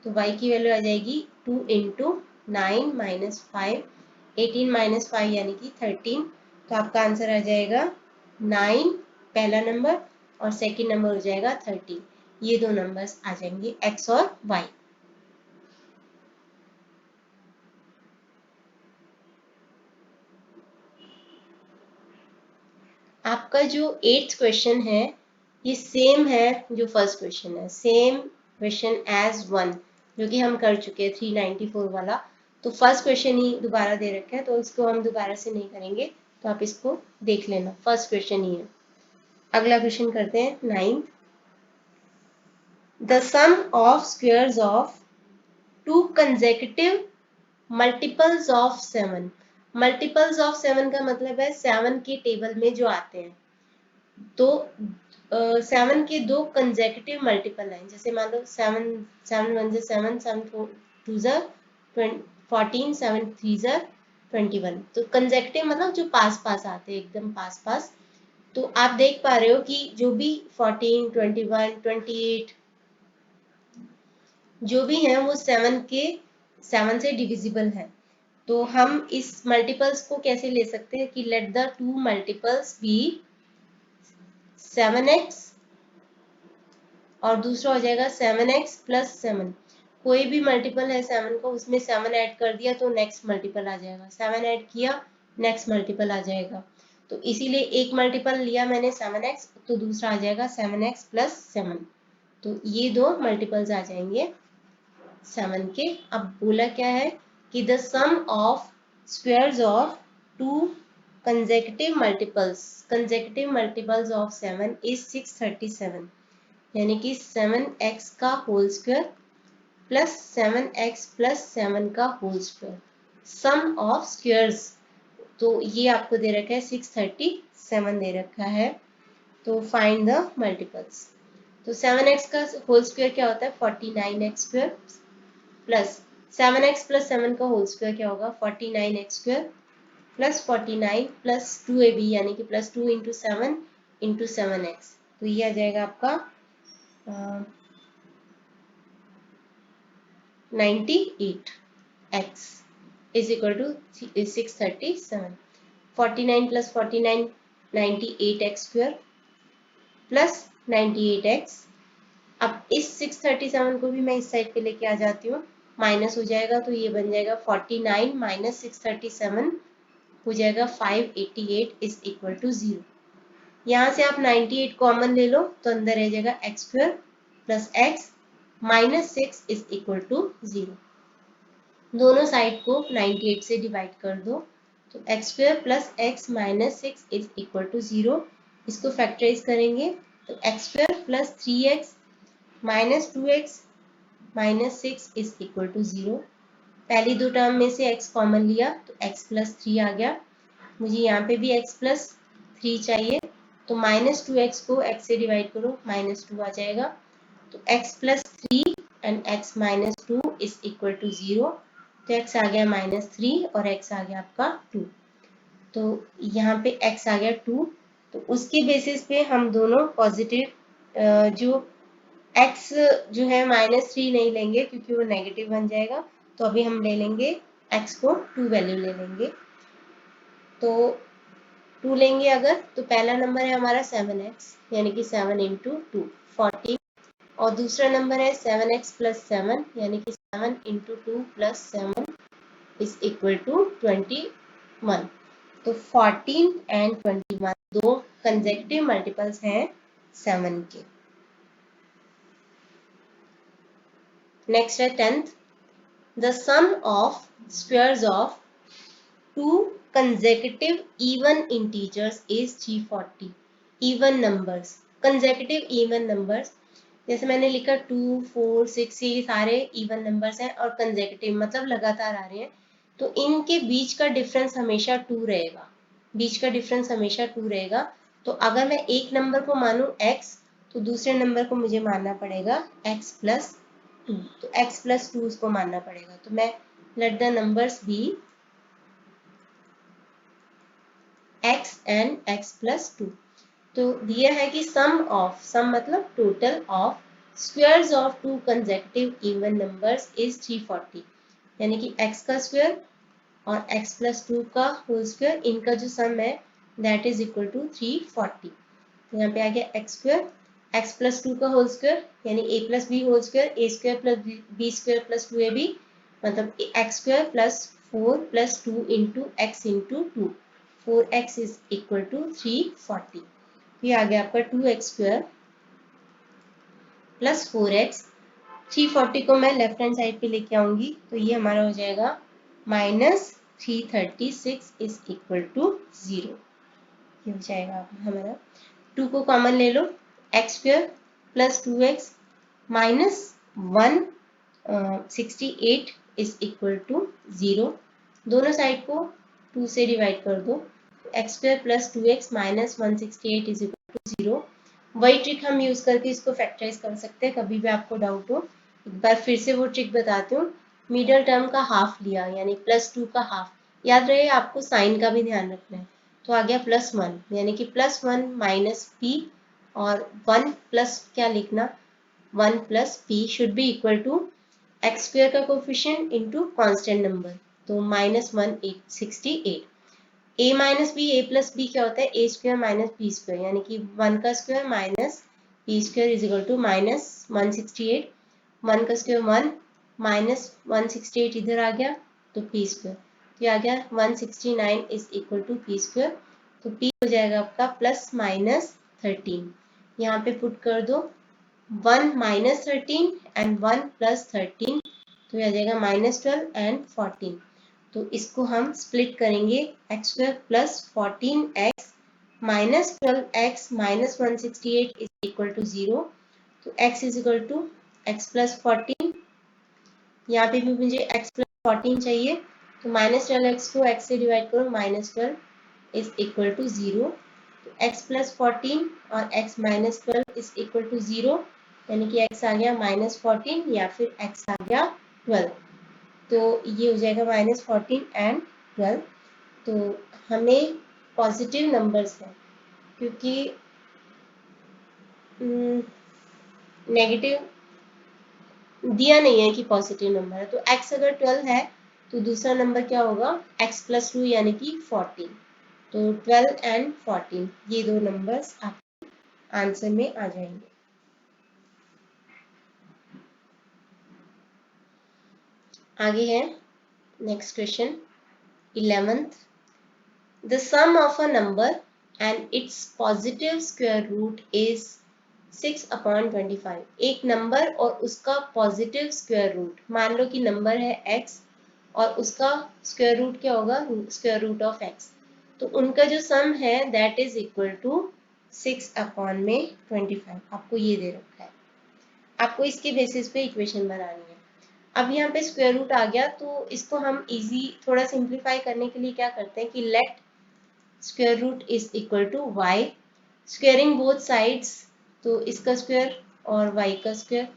तो y की वैल्यू आ जाएगी 2 इंटू 9 माइनस 5, 18 माइनस 5 यानी कि 13। तो आपका आंसर आ जाएगा 9 पहला नंबर और सेकंड नंबर हो जाएगा 13। ये दो नंबर्स आ जाएंगे x और y। आपका जो 8th क्वेश्चन है ये सेम है जो फर्स्ट क्वेश्चन है, सेम क्वेश्चन एज वन, जो कि हम कर चुके हैं 394 वाला। तो फर्स्ट क्वेश्चन ही दोबारा दे रखा है, तो इसको हम दोबारा से नहीं करेंगे, तो आप इसको देख लेना, फर्स्ट क्वेश्चन ही है। अगला क्वेश्चन करते हैं 9th। The sum of squares of two consecutive multiples of 7। Multiples of 7 का मतलब है 7 के टेबल में जो आते हैं, तो 7 के दो कंसेक्यूटिव मल्टीपल हैं। जैसे मान लो 7 7 1 7, 7 2 14, 7 3 21। तो कंसेक्यूटिव मतलब जो पास पास आते हैं, एकदम पास पास। तो आप देख पा रहे हो कि जो भी 14, 21, 28 जो भी हैं वो 7 से डिविजिबल है। तो हम इस मल्टीपल्स को कैसे ले सकते हैं कि let the two multiples be 7x और दूसरा हो जाएगा 7x प्लस 7। कोई भी मल्टीपल है 7 का, उसमें 7 ऐड कर दिया तो नेक्स्ट मल्टीपल आ जाएगा, 7 ऐड किया नेक्स्ट मल्टीपल आ जाएगा। तो इसीलिए एक मल्टीपल लिया मैंने 7x, तो दूसरा आ जाएगा 7x प्लस 7। तो ये दो मल्टीपल्स आ जाएंगे 7 के। अब बोला क्या है कि the sum of squares of two consecutive multiples of 7 is 637, यानी कि 7x का whole square plus 7x plus 7 का whole square, sum of squares. तो ये आपको दे रखा है 637 दे रखा है। तो फाइंड द मल्टीपल्स। तो 7x का होल स्क्वायर क्या होता है 49x square, plus 7x plus 7 का होल स्क्वायर क्या होगा 49x square, plus 49 plus 2ab यानी कि प्लस 2 इंटू 7 इंटू 7x। तो ये आ जाएगा आपका 98x is equal to 637। 49 plus 49 98x² plus 98x। अब इस 637 को भी मैं इस साइड पे लेके आ जाती हूँ, माइनस हो जाएगा तो ये बन जाएगा 49 माइनस 637 हो जाएगा 588 इज इक्वल टू 0। यहाँ से आप 98 कॉमन ले लो तो अंदर रह जाएगा x² plus x minus 6 is equal to 0। दोनों साइड को 98 से डिवाइड कर दो तो x² plus x minus 6 is equal to 0। इसको फैक्टराइज करेंगे तो x² plus 3x minus 2x minus 6 is equal to 0। पहली दो टर्म में से x कॉमन लिया तो x प्लस 3 आ गया। मुझे यहाँ पे भी x प्लस 3 चाहिए तो माइनस 2x को x से डिवाइड करो, माइनस 2 आ जाएगा। तो x plus 3 and x minus 2 is equal to 0। तो x आ गया माइनस 3 और x आ गया आपका 2। तो यहाँ पे x आ गया 2। तो उसके बेसिस पे हम दोनों पॉजिटिव जो x जो है माइनस 3 नहीं लेंगे क्योंकि वो नेगेटिव बन जाएगा। तो अभी हम ले लेंगे x को 2 वैल्यू ले लेंगे। तो 2 लेंगे अगर तो पहला नंबर है हमारा 7x यानी कि 7 इंटू 2 40 और दूसरा नंबर है 7x प्लस 7 यानी कि 7 into 2 plus 7 is equal to 21। तो 14 एंड 21 दो कंसेक्यूटिव मल्टीपल्स हैं 7 के। नेक्स्ट है 10th, the sum of squares of 2 consecutive even integers is 340। even numbers, consecutive even numbers जैसे मैंने लिखा 2 4 6 ये सारे even numbers हैं और consecutive मतलब लगातार आ रहे हैं। तो इनके बीच का डिफरेंस हमेशा 2 रहेगा, बीच का डिफरेंस हमेशा 2 रहेगा। तो अगर मैं एक नंबर को मानूं x तो दूसरे नंबर को मुझे मानना पड़ेगा x प्लस 2। तो x प्लस 2 उसको मानना पड़ेगा। तो मैं let the numbers be x and x plus 2। तो दिया है कि सम ऑफ, सम मतलब total of squares of 2 consecutive even numbers is 340 यानी कि x का स्क्वायर और x प्लस 2 का होल स्क्वायर, इनका जो सम है दैट इज इक्वल टू 340। तो यहाँ पे आ गया x स्क्वायर, x प्लस 2 का होल स्क्वायर यानी a plus b whole square, a square plus b square plus 2ab मतलब x square plus 4 plus 2 into x into 2 4x is equal to 340। ये आ गया आपका 2x स्क्वायर प्लस 4x। 340 को मैं left hand side पे लेके आऊंगी तो ये हमारा हो जाएगा माइनस 336 इज इक्वल टू 0। ये हो जाएगा हमारा 2 को कॉमन ले लो, x square plus 2x minus 168 is equal to 0। दोनों साइड को 2 से डिवाइड कर दो, x square plus 2x minus 168 is equal to 0। वही ट्रिक हम यूज करके इसको फैक्टराइज कर सकते हैं। कभी भी आपको डाउट हो एक बार फिर से वो ट्रिक बताती हूँ। मिडल टर्म का हाफ लिया यानी प्लस 2 का हाफ, याद रहे आपको साइन का भी ध्यान रखना है। तो आ गया प्लस 1 यानी कि प्लस 1 माइनस p और 1 प्लस क्या लिखना 1 plus p should be equal to x square का कोफिशिएंट इंटू कॉन्स्टेंट नंबर तो minus 168। a minus B A plus b क्या होता है a square minus B square यानी कि 1 का square minus B square is equal to minus 168। 1 का square 1 minus 168 इधर आ गया तो पी स्क्वायर, तो आ गया 169 is equal to p square. तो p हो जाएगा आपका प्लस माइनस 13। यहाँ पे पुट कर दो 1 माइनस 13 एंड 1 प्लस 13 तो ये आ जाएगा माइनस 12 एंड 14। तो इसको हम स्प्लिट करेंगे x square plus 14x minus 12x minus 168 is equal to 0। तो x is equal to x plus 14, यहाँ पे भी मुझे x प्लस 14 चाहिए तो माइनस 12x को x से डिवाइड करो माइनस 12 इज इक्वल टू 0। तो x प्लस 14 और x minus 12 is equal to 0 यानी कि x आ गया माइनस 14 या फिर x आ गया 12। तो ये हो जाएगा माइनस 14 एंड 12। तो हमें पॉजिटिव नंबर्स हैं क्योंकि नेगेटिव दिया नहीं है कि पॉजिटिव नंबर है। तो x अगर 12 है तो दूसरा नंबर क्या होगा x प्लस 2 यानी कि 14। तो 12 एंड 14 ये दो नंबर्स आपके आंसर में आ जाएंगे। आगे है next question 11th। The sum of a number and its positive square root is 6/25। एक नंबर और उसका पॉजिटिव स्क्वायर रूट, मान लो कि नंबर है x और उसका स्क्वायर रूट क्या होगा, स्क्वायर रूट ऑफ x, तो उनका जो सम है दैट इज इक्वल टू 6/25। आपको ये दे रखा है, आपको इसके बेसिस पे इक्वेशन बनानी है। अब यहाँ पे स्क्वायर रूट आ गया तो इसको हम इजी थोड़ा सिंप्लीफाई करने के लिए क्या करते हैं कि let square root is equal to y, squaring both sides, तो इसका स्क्वायर और y का स्क्वायर,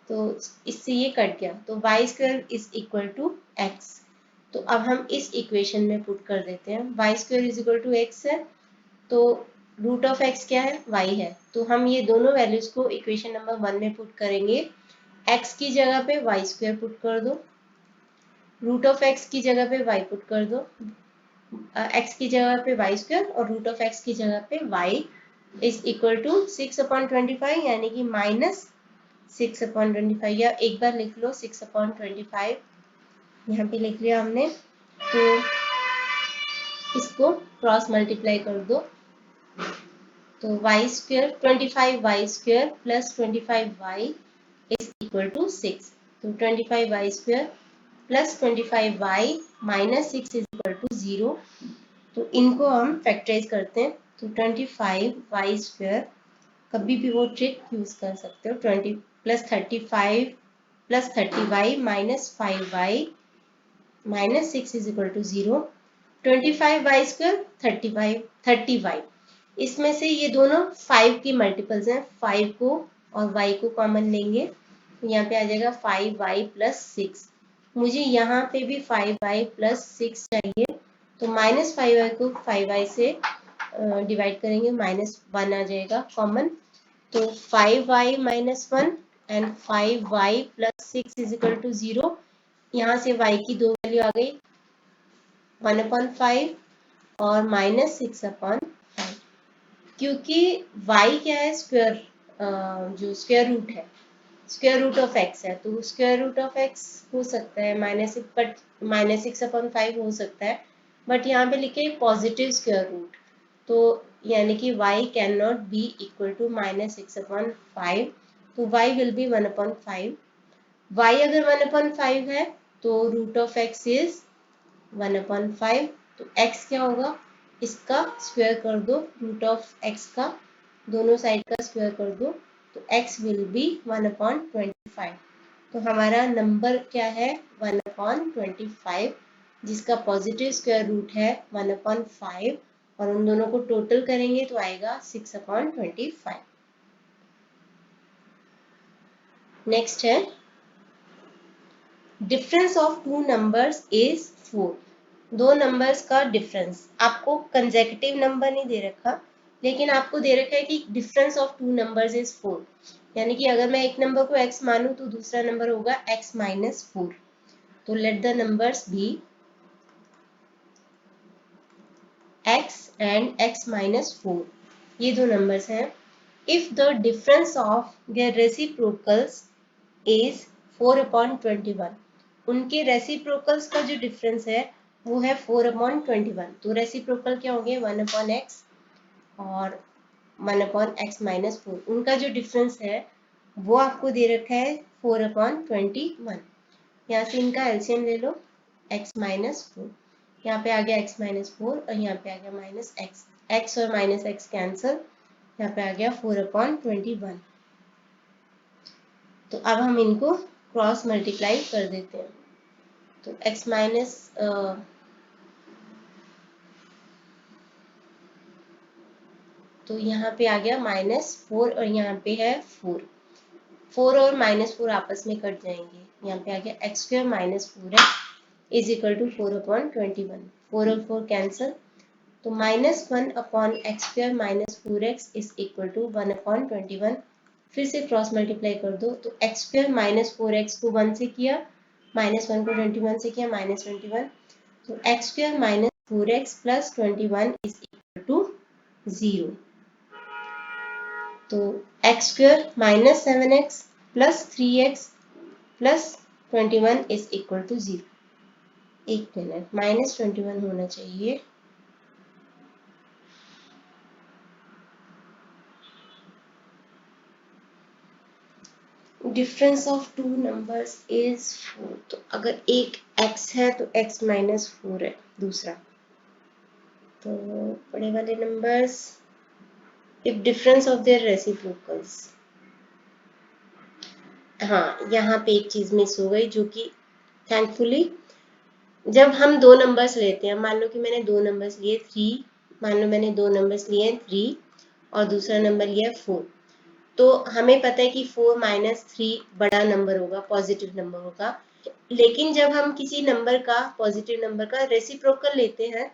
तो इससे ये कट गया, तो y square is equal to x. तो अब हम इस इक्वेशन में पुट कर देते हैं, y square is equal to x है, तो रूट ऑफ एक्स क्या है, y है, तो हम ये दोनों वैल्यूज को इक्वेशन नंबर 1 में पुट करेंगे। x की जगह पे वाई स्क्वायर पुट कर दो, रूट ऑफ एक्स की जगह पे y पुट कर दो, x की जगह पे वाई स्क्वायर और रूट ऑफ एक्स की जगह पे y इज इक्वल टू 6/25 यानी कि माइनस 6/25, या एक बार लिख लो 6/25, यहाँ पे लिख लिया हमने, तो इसको क्रॉस मल्टीप्लाई कर दो, तो y square 25y square plus 25y is equal to 6, तो 25y square plus 25y minus 6 is equal to 0, तो इनको हम फैक्टराइज करते हैं, तो 25y स्क्वायर, कभी भी वो ट्रिक यूज कर सकते हो, 20 plus 35 plus 30y minus 5y minus 6 is equal to 0, 25y square 30y, इसमें से ये दोनों 5 की मल्टीपल्स हैं, 5 को और y को कॉमन लेंगे, तो यहाँ पे आ जाएगा 5y प्लस 6, मुझे यहाँ पे भी 5y प्लस 6 चाहिए, तो माइनस 5y को 5y से डिवाइड करेंगे, माइनस 1 आ जाएगा कॉमन, तो 5y minus 1 and 5y plus 6 is equal to 0, यहाँ से y की दो वैल्यू आ गई 1/5 और माइनस 6/5, क्योंकि y क्या है, स्क्वायर जो स्क्वायर रूट है, स्क्वायर रूट ऑफ x है, तो स्क्वायर रूट ऑफ x हो सकता है माइनस 6/5 हो सकता है, बट यहाँ पे लिखे पॉजिटिव स्क्वायर रूट, तो यानी कि y can not be equal to minus 6/5, तो y विल बी 1/5, y अगर 1/5 है तो रूट ऑफ x इज 1/5, तो x क्या होगा, इसका स्क्वायर कर दो, रूट ऑफ x का दोनों साइड का स्क्वायर कर दो, तो x विल बी 1/25, तो हमारा नंबर क्या है 1/25, जिसका पॉजिटिव स्क्वायर रूट है 1/5, और उन दोनों को टोटल करेंगे तो आएगा 6/25। नेक्स्ट है difference of two numbers is 4। दो नंबर्स का डिफरेंस, आपको कंसेक्यूटिव नंबर नहीं दे रखा, लेकिन आपको दे रखा है कि difference of two numbers is 4, यानी कि अगर मैं एक नंबर को x मानूं तो दूसरा नंबर होगा x माइनस 4, तो let the numbers be x and x minus 4, ये दो नंबर्स हैं। If the difference of their reciprocals is 4/21, उनके रेसिप्रोकल्स का जो डिफरेंस है वो है 4/21, तो रेसिप्रोकल क्या होंगे 1/x और 1/x माइनस 4, उनका जो डिफरेंस है वो आपको दे रखा है 4/21, यहाँ से इनका एलसीएम ले लो x माइनस 4, यहाँ पे आ गया x माइनस 4 और यहाँ पे आ गया माइनस x, x और माइनस x कैंसल, यहाँ पे आ गया 4/21, तो अब हम इनको क्रॉस मल्टीप्लाई कर देते हैं, तो x माइनस तो यहाँ पे आ गया -4 और यहाँ पे है 4 और -4 आपस में कट जाएंगे, यहाँ पे आ गया x स्क्वायर माइनस 4 है इज इक्वल टू 4/21, 4 और 4 कैंसल, तो -1/x square minus 4x is equal to 1/21, फिर से क्रॉस मल्टीप्लाई कर दो, तो x स्क्वायर माइनस 4x को 1 से किया, -1 को 21 से किया -21, तो x square minus 4x plus 21 is equal to 0। तो x square minus 7x plus 3x plus 21 is equal to 0। एक मिनट, माइनस 21 होना चाहिए। Difference of two numbers is 4। तो अगर एक x है तो x माइनस 4 है दूसरा। तो बड़े वाले numbers if difference of their reciprocals. हाँ, यहाँ पे एक चीज मिस हो गई, जो कि थैंकफुली जब हम दो नंबर्स लेते हैं, मान लो कि मैंने दो नंबर्स लिए 3, मान लो मैंने दो नंबर्स लिए 3 और दूसरा नंबर लिया 4, तो हमें पता है कि 4 माइनस 3 बड़ा नंबर होगा, पॉजिटिव नंबर होगा। लेकिन जब हम किसी नंबर का, पॉजिटिव नंबर का रेसिप्रोकल लेते हैं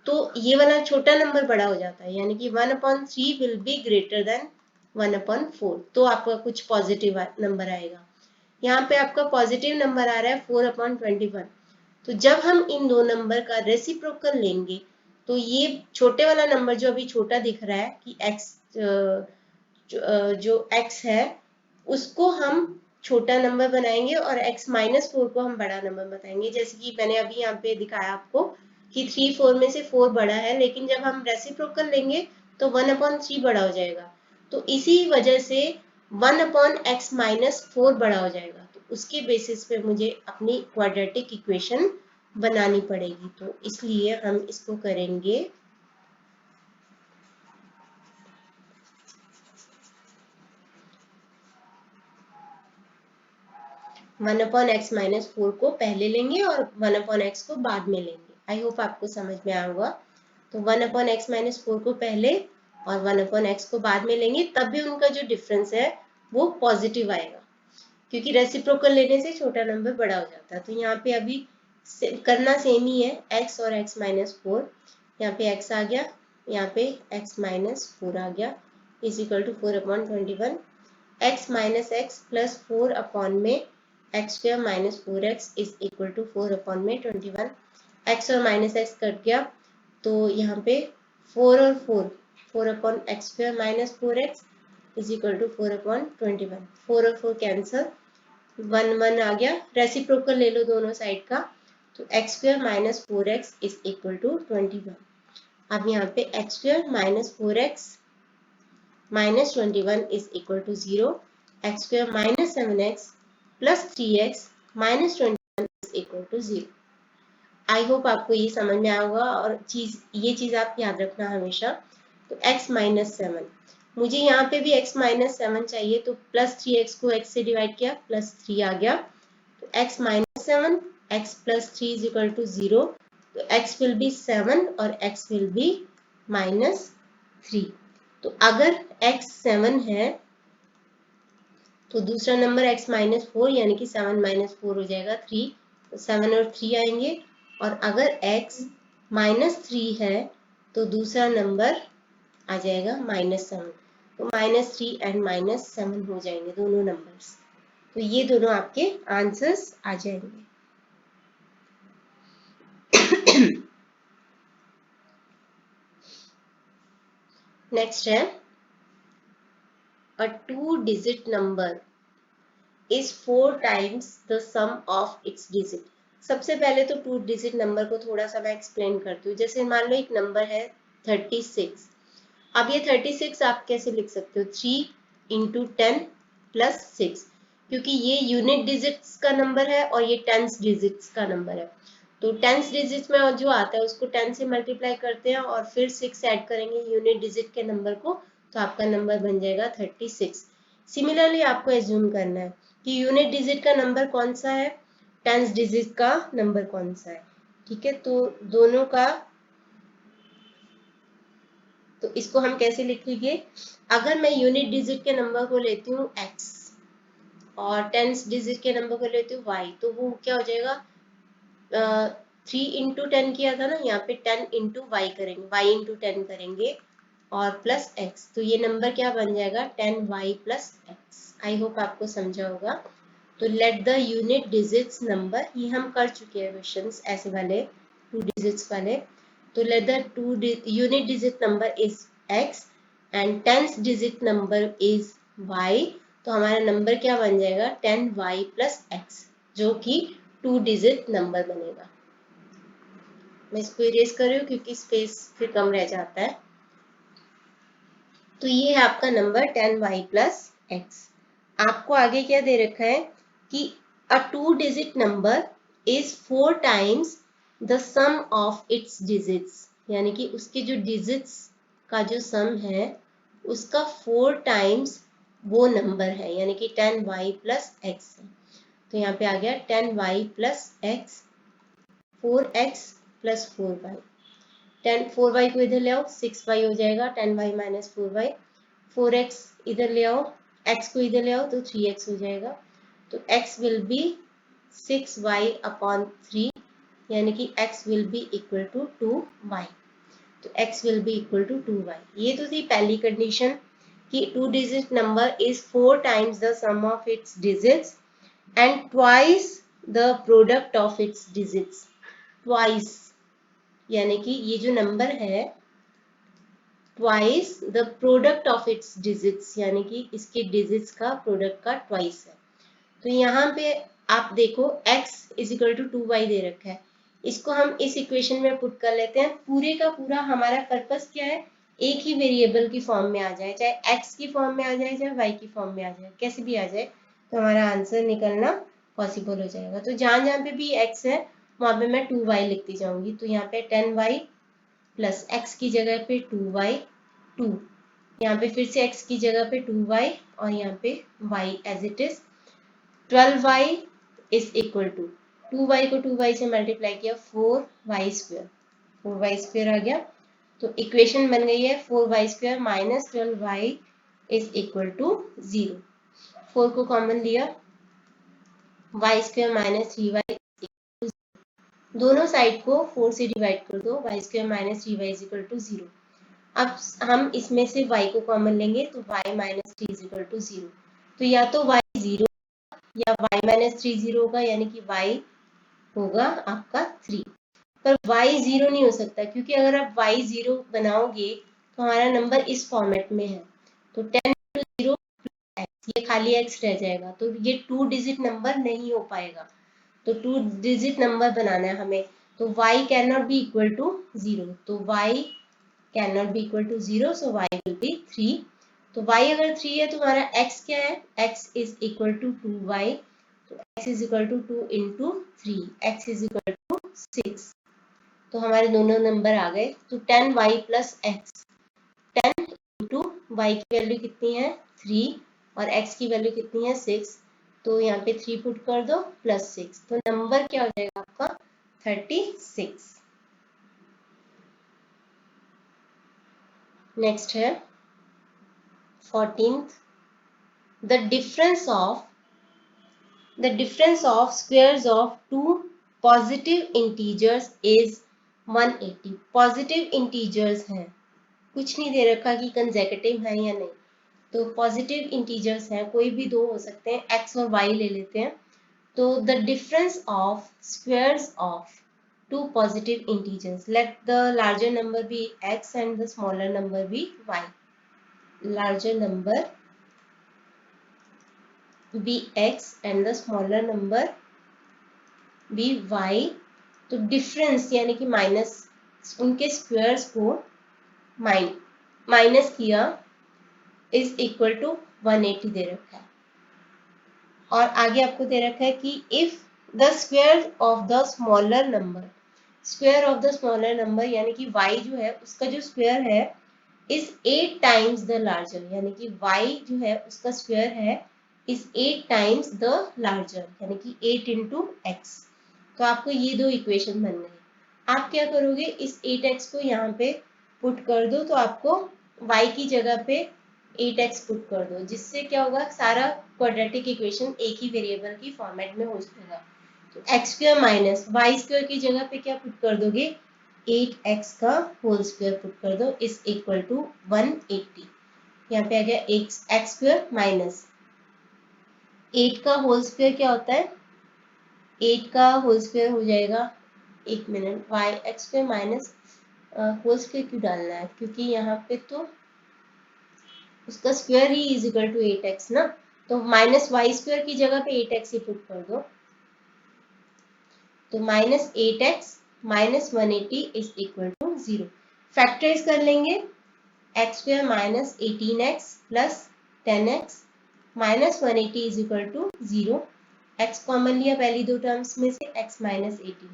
तो ये वाला छोटा नंबर बड़ा हो जाता है, यानी कि 1/3 विल बी ग्रेटर देन 1/4। तो आपका कुछ पॉजिटिव नंबर आएगा। यहाँ पे आपका पॉजिटिव नंबर आ रहा है 4/21। तो जब हम इन दो नंबर का रेसिप्रोकल लेंगे तो ये छोटे वाला नंबर जो अभी छोटा दिख रहा है कि x जो x है उसको हम छोटा नंबर बनाएंगे और x माइनस 4 को हम बड़ा नंबर बताएंगे। जैसे कि मैंने अभी यहाँ पे दिखाया आपको कि 3 4 में से 4 बड़ा है, लेकिन जब हम रेसिप्रोकल लेंगे तो 1/3 बड़ा हो जाएगा। तो इसी वजह से 1/x माइनस 4 बड़ा हो जाएगा। तो उसके बेसिस पे मुझे अपनी क्वाड्रेटिक इक्वेशन बनानी पड़ेगी। तो इसलिए हम इसको करेंगे 1/x माइनस 4 को पहले लेंगे और 1/x को बाद में लेंगे। आई होप आपको समझ में आया होगा। तो 1/x माइनस 4 को पहले और 1/x को बाद में लेंगे, तब भी उनका जो डिफरेंस है वो पॉजिटिव आएगा, क्योंकि रेसिप्रोकल लेने से छोटा नंबर बड़ा हो जाता है। तो यहाँ पे अभी करना सेम ही है, x और x माइनस 4। यहाँ पे x आ गया, यहाँ पे x माइनस 4 आ गया, is equal to 4/21। x minus x plus 4 upon में x square minus 4x is equal to 4 upon में 21। x और माइनस एक्स कट गया, तो यहाँ पे 4 और 4, 4 upon x square minus 4x is equal to 4 upon 21। 4 और 4 कैंसल, 1 1 आ गया। रेसिप्रोकल ले लो दोनों साइड का, तो x square minus 4x is equal to 21। अब यहाँ पे x square minus 4x minus 21 is equal to 0। X square minus 7x plus 3x minus 21 is equal to 0। I hope आपको ये समझ में आया होगा। और ये चीज आप याद रखना हमेशा। तो x माइनस 7, मुझे यहाँ पे भी x माइनस 7 चाहिए, तो प्लस 3x को x से डिवाइड किया, प्लस 3 आ गया। तो x minus 7 x plus 3 is equal to 0। तो x विल बी 7 और x विल बी माइनस 3। तो अगर x 7 है तो दूसरा नंबर x माइनस 4, यानी कि 7 माइनस 4 हो जाएगा 3। तो 7 और 3 आएंगे। और अगर x माइनस 3 है तो दूसरा नंबर आ जाएगा माइनस 7। तो माइनस 3 एंड माइनस 7 हो जाएंगे दोनों नंबर्स। तो ये दोनों आपके आंसर्स आ जाएंगे। नेक्स्ट है a 2-digit number is 4 times the sum of its digit। सबसे पहले तो 2-digit नंबर को थोड़ा सा मैं एक्सप्लेन करती हूँ। जैसे मान लो एक नंबर है 36। अब ये 36 आप कैसे लिख सकते हो, 3 इंटू 10 प्लस 6, क्योंकि ये यूनिट डिजिट्स का नंबर है और ये टेंस डिजिट्स का नंबर है। तो टेंस डिजिट्स में जो आता है उसको 10 से मल्टीप्लाई करते हैं और फिर 6 ऐड करेंगे यूनिट डिजिट के नंबर को, तो आपका नंबर बन जाएगा 36। सिमिलरली आपको एज्यूम करना है कि यूनिट डिजिट का नंबर कौन सा है, टेंस डिजिट का नंबर कौन सा है। ठीक है, तो दोनों का, तो इसको हम कैसे लिखेंगे, अगर मैं यूनिट डिजिट के नंबर को लेती हूँ x और टेंस डिजिट के नंबर को लेती हूँ y, तो वो क्या हो जाएगा, 3 इंटू 10 किया था ना, यहाँ पे 10 इंटू वाई करेंगे, y इंटू 10 करेंगे और प्लस x, तो ये नंबर क्या बन जाएगा 10y प्लस x। आई होप आपको समझा होगा। तो let the unit digits number, ये हम कर चुके हैं क्वेश्चंस ऐसे वाले 2 डिजिट्स वाले। तो let the unit digit number is x and 10th digit number is y, तो हमारा नंबर क्या बन जाएगा 10y plus x, जो कि 2 डिजिट नंबर बनेगा। मैं इसको इरेज कर रही हूँ क्योंकि स्पेस फिर कम रह जाता है। तो ये है आपका नंबर 10y plus x। आपको आगे क्या दे रखा है कि a 2 digit number is 4 times the sum of its digits, यानी कि उसके जो डिजिट्स का जो सम है उसका 4 टाइम्स वो नंबर है, यानी कि 10y plus x है। तो यहाँ पे आ गया 10y plus x, 4x plus 4y। 4y को इधर ले आओ, 6y हो जाएगा, 10y minus 4y। 4x इधर ले आओ, x को इधर ले आओ तो 3x हो जाएगा। तो x will be 6y upon 3, यानी कि x will be equal to 2y। तो x will be equal to 2y। ये तो थी पहली कंडीशन कि 2 digit number is 4 times the sum of its digits and twice the product of its digits। twice यानी कि ये जो नंबर है twice the product of its digits, यानी कि इसके डिजिट्स का प्रोडक्ट का ट्वाइस है। तो यहाँ पे आप देखो x is equal to 2y दे रखा है, इसको हम इस इक्वेशन में पुट कर लेते हैं। पूरे का पूरा हमारा पर्पस क्या है, एक ही वेरिएबल की फॉर्म में आ जाए, चाहे x की फॉर्म में आ जाए चाहे y की फॉर्म में आ जाए, कैसे भी आ जाए तो हमारा आंसर निकलना पॉसिबल हो जाएगा। तो जहां जहां पे भी x है वहां पे मैं 2y लिखती जाऊंगी। तो यहाँ पे 10y प्लस x की जगह पे 2y, 2, यहाँ पे फिर से x की जगह पे 2y और यहाँ पे y as it is. 12y is equal to 2y को 2y से मल्टीप्लाई किया 4y स्क्वायर, 4y स्क्वायर आ गया। तो इक्वेशन बन गई है 4y square minus 12y is equal to 0। 4 को कॉमन लिया, y स्क्वायर माइनस 3y, दोनों साइड को 4 से डिवाइड कर दो, y square minus 3y is equal to 0। अब हम इसमें से y को कॉमन लेंगे तो y minus 3 is equal to 0। तो या तो y 0 या y माइनस 3 0 होगा, यानी कि y होगा आपका 3। पर y 0 नहीं हो सकता, क्योंकि अगर आप y 0 बनाओगे तो हमारा नंबर इस फॉर्मेट में है, तो 10 0 x, ये खाली x रह जाएगा, तो ये 2 डिजिट नंबर नहीं हो पाएगा। तो 2 डिजिट नंबर बनाना है हमें, तो y can not be equal to 0, तो y can not be equal to 0, so y will be 3। तो y अगर 3 है तो हमारा x क्या है, x is equal to 2y, तो x is equal to 2 into 3, x is equal to 6। तो हमारे दोनों नंबर आ गए। तो 10y plus x, 10 into y की वैल्यू कितनी है 3 और x की वैल्यू कितनी है 6, तो यहाँ पे 3 पुट कर दो प्लस 6, तो नंबर क्या हो जाएगा आपका 36। नेक्स्ट है 14th, the difference of squares of two positive integers is 180। Positive integers हैं, कुछ नहीं दे रखा कि कंसेक्यूटिव है या नहीं, तो पॉजिटिव इंटीजर्स हैं, कोई भी दो हो सकते हैं, x और y ले लेते हैं। तो the difference of squares of two positive integers, let the larger number be x and the smaller number be y। Larger number be x and the smaller number be y। तो difference यानी कि minus, उनके squares को minus किया is equal to 180 दे रखा है। और आगे आपको दे रखा है कि if the square of the smaller number, square of the smaller number यानी कि y जो है उसका जो स्क्वायर है इज 8 टाइम्स द लार्जर, यानी कि y जो है उसका स्क्वायर है इज 8 टाइम्स द लार्जर, यानी कि 8 इंटू एक्स। तो आपको ये दो इक्वेशन बन गई। आप क्या करोगे, इस 8x को यहाँ पे पुट कर दो, तो आपको y की जगह पे 8x पुट कर दो, जिससे क्या होगा सारा क्वाड्रेटिक इक्वेशन एक ही वेरिएबल की फॉर्मेट में हो जाएगा। तो x square minus y square की जगह पे क्या पुट कर दोगे, 8x का होल स्क्वायर पुट कर दो इज इक्वल टू 180। यहाँ पे आ गया एक्स स्क्वायर माइनस 8 का होल स्क्वायर क्या होता है, 8 का होल स्क्वायर हो जाएगा, एक minute, y x square minus whole square क्यों डालना है, क्योंकि यहाँ पे तो उसका स्क्वायर ही इज इक्वल टू 8x ना, तो माइनस वाई स्क्वायर की जगह पे 8x ही पुट कर दो, तो minus 8x minus 180 is equal to 0। Factorise कर लेंगे, x square minus 18x plus 10x minus 180 is equal to 0। x common लिया पहली दो टर्म्स में से, x माइनस 18,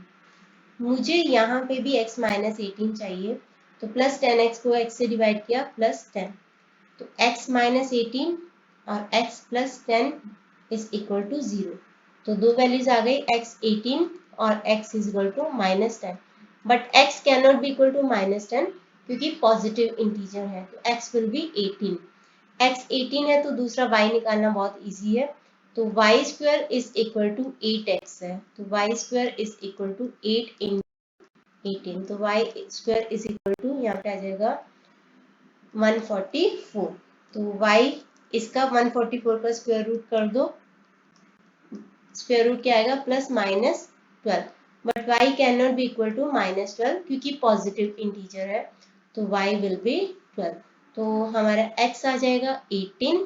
मुझे यहाँ पे भी x माइनस 18 चाहिए, तो प्लस 10x को x से डिवाइड किया प्लस 10, तो x माइनस 18 और x plus 10 is equal to 0। तो दो वैल्यूज आ गई, x 18 और x is equal to minus 10, but x can not be equal to minus 10 क्योंकि पॉजिटिव इंटीजर है, तो x विल बी 18। x 18 है तो दूसरा y निकालना बहुत इजी है, तो y square is equal to 8x है, तो y square is equal to 8 इन 18, तो y square is equal to यहाँ पे आ जाएगा 144, तो y इसका 144 का स्क्वायर रूट कर दो, स्क्वायर रूट क्या आएगा plus minus 12, but y can not be equal to minus 12 क्योंकि पॉजिटिव इंटीजर है, तो y विल बी 12, तो हमारा x आ जाएगा 18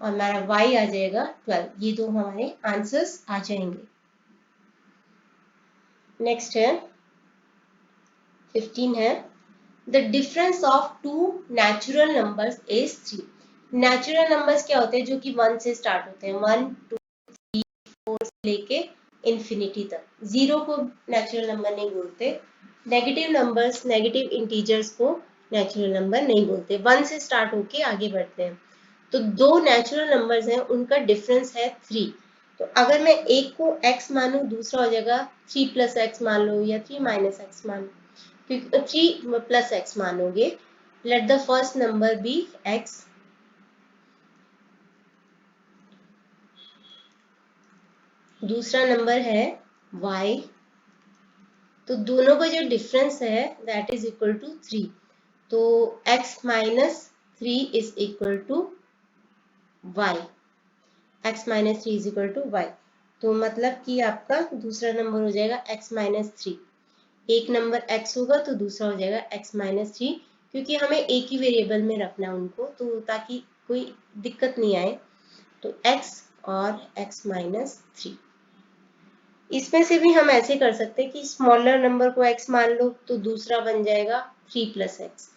और हमारा y आ जाएगा 12, ये दो हमारे आंसर्स आ जाएंगे। नेक्स्ट है 15 है, the difference of two natural numbers is 3। Natural numbers क्या होते हैं, जो कि 1 से स्टार्ट होते हैं, 1 2 3 4 से लेके इंफिनिटी तक। 0 को नेचुरल नंबर नहीं बोलते, नेगेटिव नंबर्स नेगेटिव इंटीजर्स को नेचुरल नंबर नहीं बोलते, 1 से स्टार्ट होके आगे बढ़ते हैं। तो दो नेचुरल नंबर्स हैं, उनका डिफरेंस है 3, तो अगर मैं एक को x मानूं, दूसरा हो जाएगा 3 प्लस एक्स मान लो या 3 माइनस एक्स मान लो, क्योंकि 3 प्लस एक्स मानोगे, let the first number be x, दूसरा नंबर है y, तो दोनों का जो डिफरेंस है दैट इज इक्वल टू 3, तो x minus 3 is equal to y, x minus 3 is equal to y, तो मतलब कि आपका दूसरा नंबर हो जाएगा x माइनस 3, एक नंबर x होगा तो दूसरा हो जाएगा x माइनस 3, क्योंकि हमें एक ही वेरिएबल में रखना है उनको, तो ताकि कोई दिक्कत नहीं आए, तो x और x माइनस 3। इसमें से भी हम ऐसे कर सकते हैं कि स्मॉलर नंबर को x मान लो तो दूसरा बन जाएगा 3 प्लस एक्स,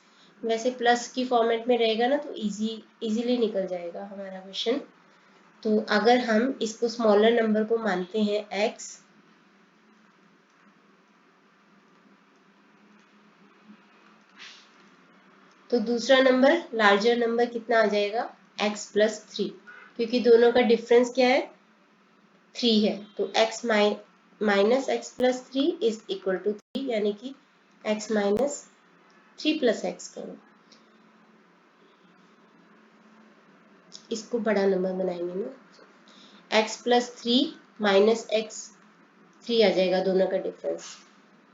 वैसे प्लस की फॉर्मेट में रहेगा ना, तो इजीली निकल जाएगा हमारा क्वेश्चन। तो अगर हम इसको स्मॉलर नंबर को मानते हैं x, तो दूसरा नंबर लार्जर नंबर कितना आ जाएगा x प्लस 3, क्योंकि दोनों का डिफरेंस क्या है 3 है, तो x minus x plus 3 is equal to 3, यानी कि x माइनस 3 प्लस एक्स करो, इसको बड़ा नंबर बनाएंगे ना, x प्लस 3 माइनस एक्स 3 आ जाएगा, दोनों का डिफरेंस,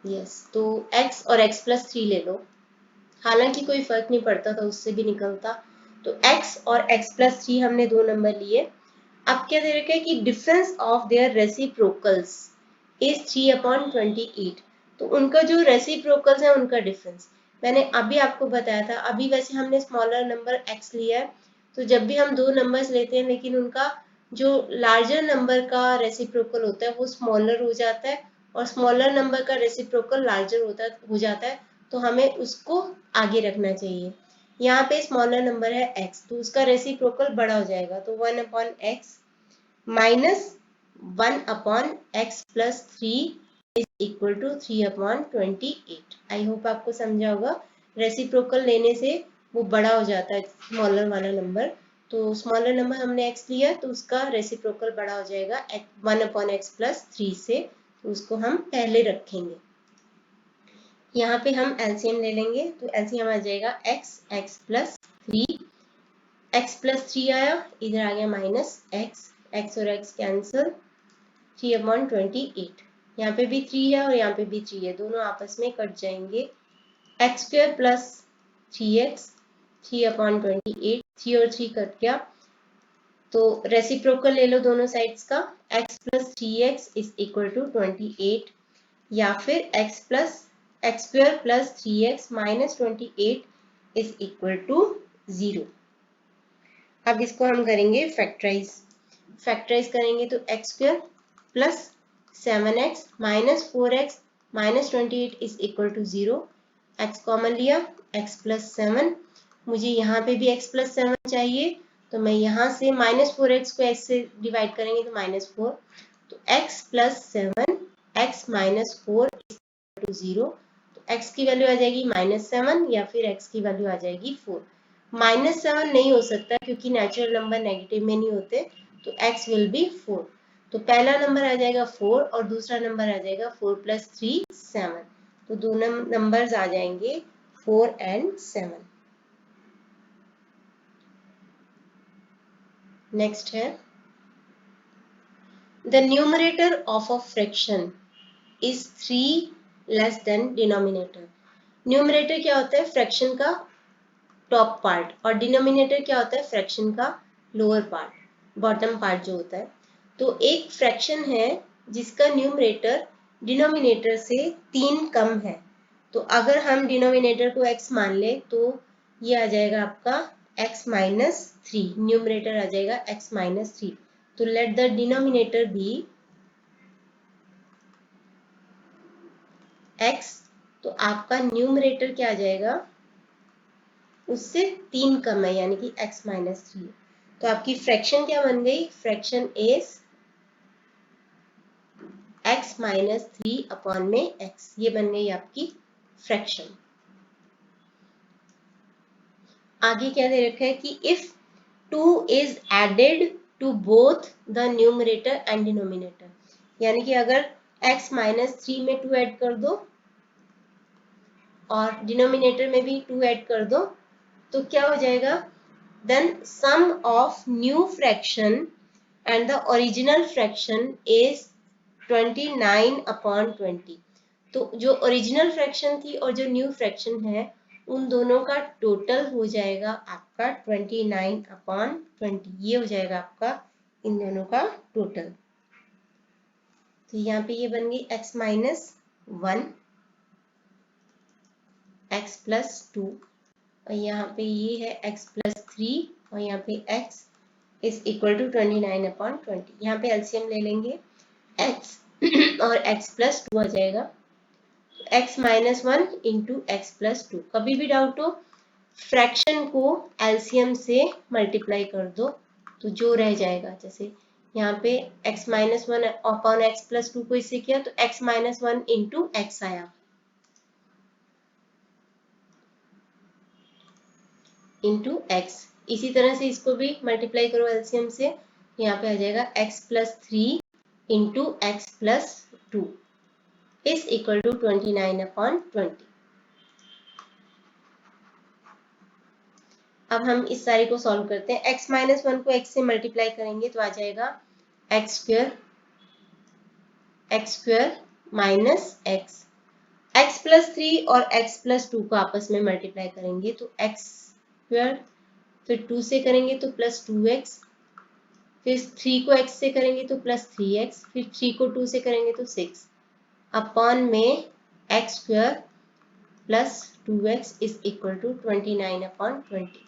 यस, तो x और x प्लस 3 ले लो, हालांकि कोई फर्क नहीं पड़ता था, उससे भी निकलता, तो x और x प्लस 3 हमने दो नंबर लिए। अब क्या दे रखा है कि difference of their reciprocals is 3/28, तो उनका जो रेसिप्रोकल्स है उनका डिफरेंस मैंने अभी आपको बताया था। अभी वैसे हमने स्मॉलर नंबर x लिया है, तो जब भी हम दो नंबर्स लेते हैं लेकिन उनका जो लार्जर नंबर का रेसिप्रोकल होता है वो स्मॉलर हो जाता है, और स्मॉलर नंबर का रेसिप्रोकल लार्जर हो जाता है, तो हमें उसको आगे रखना चाहिए। यहाँ पे स्मॉलर नंबर है x, तो उसका रेसिप्रोकल बड़ा हो जाएगा, तो 1/x minus 1/x plus 3 is equal to 3/28। I hope आपको समझा होगा, रेसिप्रोकल लेने से वो बड़ा हो जाता है स्मॉलर वाला नंबर, तो स्मॉलर नंबर हमने x लिया तो उसका रेसिप्रोकल बड़ा हो जाएगा 1/x प्लस 3 से, तो उसको हम पहले रखेंगे। यहाँ पे हम एलसीएम ले लेंगे, तो एलसीएम आ जाएगा x प्लस 3, x प्लस 3 आया, इधर आ गया माइनस x और x कैंसिल, 3/28, यहाँ पे भी 3 है और यहाँ पे भी 3 है, दोनों आपस में कट जाएंगे, x स्क्वायर प्लस 3x, 3/28, 3 और 3 कट गया, तो रेसिप्रोकल ले लो दोनों साइड्स का, x plus 3x is equal to 28, या फिर x plus x square plus 3x minus 28 is equal to 0। अब इसको हम करेंगे फैक्टराइज। फैक्टराइज करेंगे तो x square plus 7x minus 4x minus 28 is equal to 0। X common लिया, x प्लस 7, मुझे यहाँ पे भी x प्लस 7 चाहिए, तो मैं यहाँ से माइनस 4x को x से डिवाइड करेंगे तो माइनस 4, तो x plus 7 x minus 4 to 0, तो x की वैल्यू आ जाएगी माइनस 7 या फिर x की वैल्यू आ जाएगी 4। माइनस 7 नहीं हो सकता क्योंकि नेचुरल नंबर नेगेटिव में नहीं होते, तो x विल बी 4। तो पहला नंबर आ जाएगा 4 और दूसरा नंबर आ जाएगा 4 प्लस 3 7, तो दोनों नंबर्स आ जाएंगे 4 एंड 7। नेक्स्ट है the numerator of a fraction is 3 less than denominator. Numerator क्या होता है? फ्रैक्शन का टॉप पार्ट, और डिनोमिनेटर क्या होता है? फ्रैक्शन का लोअर पार्ट, बॉटम पार्ट जो होता है। तो एक फ्रैक्शन है जिसका न्यूमरेटर डिनोमिनेटर से 3 कम है, तो अगर हम डिनोमिनेटर को x मान ले तो ये आ जाएगा आपका x माइनस 3, न्यूमरेटर आ जाएगा x माइनस 3। तो let the denominator be x, तो आपका न्यूमरेटर क्या आ जाएगा? उससे 3 कम है, यानी कि x माइनस 3। तो आपकी फ्रैक्शन क्या बन गई? Fraction is x minus 3 upon में x, ये बन गई आपकी फ्रैक्शन। आगे क्या दे रखा है कि if 2 is added to both the numerator and denominator, यानी कि अगर x माइनस 3 में 2 ऐड कर दो और डिनोमिनेटर में भी 2 ऐड कर दो, तो क्या हो जाएगा? Then sum of new fraction and the original fraction is 29 upon 20। तो जो ओरिजिनल फ्रैक्शन थी और जो न्यू फ्रैक्शन है, उन दोनों का टोटल हो जाएगा आपका 29 अपॉन 20। ये हो जाएगा आपका इन दोनों का टोटल। तो यहाँ पे ये बन गई x माइनस 1 x प्लस 2, और यहाँ पे ये है x प्लस 3, और यहाँ पे x is equal to 29 upon 20। यहाँ पे एलसीएम ले लेंगे, x और x प्लस 2 आ जाएगा, x minus 1 into x plus 2। कभी भी डाउट हो, फ्रैक्शन को एलसीएम से मल्टीप्लाई कर दो तो जो रह जाएगा, जैसे यहाँ पे x minus 1 upon x plus 2 को इससे किया तो x माइनस 1 इंटू एक्स आया, इंटू एक्स। इसी तरह से इसको भी मल्टीप्लाई करो एलसीएम से, यहाँ पे आ जाएगा x plus 3 into x plus 2 is equal to 29 upon 20। अब हम इस सारे को सॉल्व करते हैं। x माइनस 1 को x से मल्टीप्लाई करेंगे तो आ जाएगा x square minus x plus 3 और x प्लस 2 को आपस में मल्टीप्लाई करेंगे तो एक्स स्क्वायर, फिर 2 से करेंगे तो प्लस 2x, फिर 3 को x से करेंगे तो प्लस 3x, फिर 3 को 2 से करेंगे तो 6 अपॉन में x square plus 2x is equal to 29 upon 20।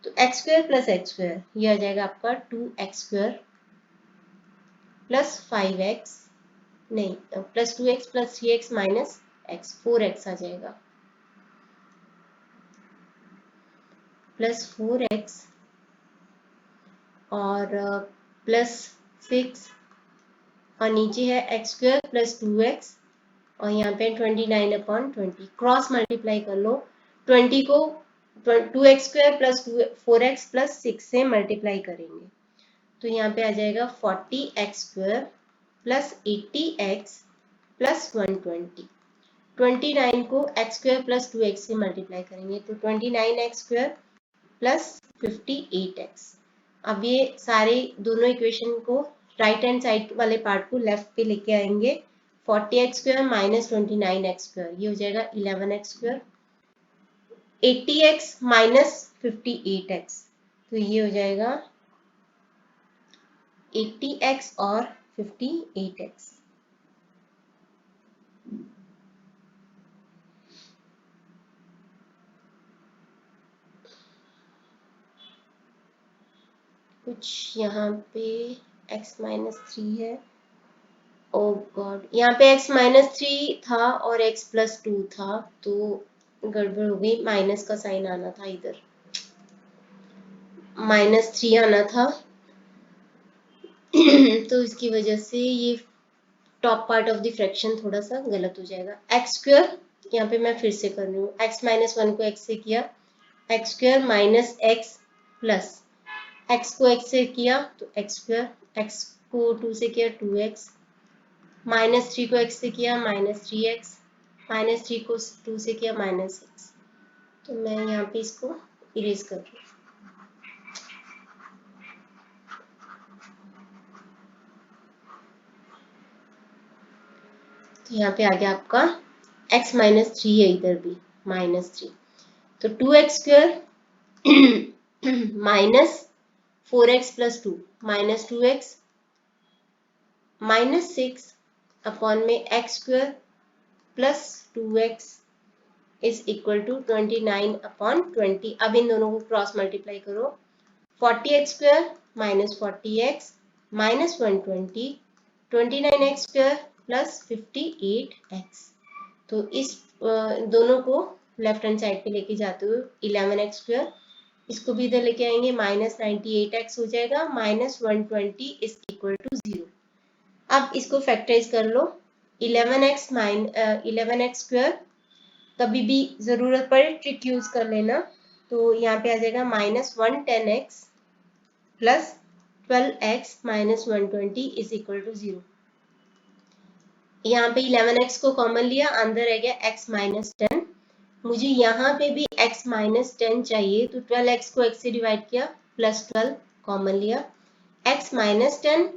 तो x square plus x square ये आ जाएगा आपका 2x स्क्वायर प्लस 5x, नहीं plus 2x plus 3x minus x, 4x आ जाएगा, प्लस 4x और प्लस 6, और नीचे है एक्स स्क्वायर प्लस 2x, और यहाँ पे 29 अपॉन 20। क्रॉस मल्टीप्लाई कर लो, 20 को 2x square plus 4x plus 6 से मल्टीप्लाई करेंगे तो यहाँ पे आ जाएगा 40x square plus 80x plus 120। 29 को x स्क्वायर प्लस 2x से मल्टीप्लाई करेंगे तो 29x स्क्वायर प्लस 58x। अब ये सारे दोनों इक्वेशन को राइट हैंड साइड वाले पार्ट को लेफ्ट पे लेके आएंगे, 40x square minus 29x square ये हो जाएगा 11x square, 80x minus 58x तो ये हो जाएगा 80x और 58x। कुछ यहाँ पे x-3 है। ओ गॉड, यहाँ पे x-3 था और x+2 था, तो गड़बड़ हो गई। माइनस का साइन आना था, इधर -3 आना था। तो इसकी वजह से ये top part of the fraction थोड़ा सा गलत हो जाएगा। एक्स स्क्वायर, यहाँ पे मैं फिर से कर रही हूँ, x-1 को x से किया, x square minus x plus x को x से किया तो एक्स स्क्वायर, एक्स को 2 से किया 2x, -3 को x से किया -3x, -3 को 2 से किया -6। तो मैं यहाँ पे इसको इरेज कर रही हूँ। तो यहाँ पे आ गया आपका x-3 है, इधर भी -3, तो 2x square minus 4x plus 2 -2x -6 upon में x square plus 2x is equal to 29 upon 20। अब इन दोनों को क्रॉस मल्टीप्लाई करो, 40x square minus 40x minus 120, 29x square plus 58x। तो इस दोनों को लेफ्ट हैंड साइड पे लेके जाते हुए 11x स्क्वायर, इसको भी इधर लेके आएंगे, -98x हो जाएगा, -120 इज इक्वल टू 0। अब इसको फैक्टराइज कर लो, 11x स्क्वायर, कभी भी जरूरत पड़े ट्रिक यूज कर लेना। तो यहाँ पे आ जाएगा -110x plus 12x minus 120 is equal to 0। यहाँ पे 11x को कॉमन लिया, अंदर रह गया x माइनस 10। मुझे यहाँ पे भी x माइनस 10 चाहिए, तो 12x को x से डिवाइड किया, प्लस 12 कॉमन लिया, x माइनस 10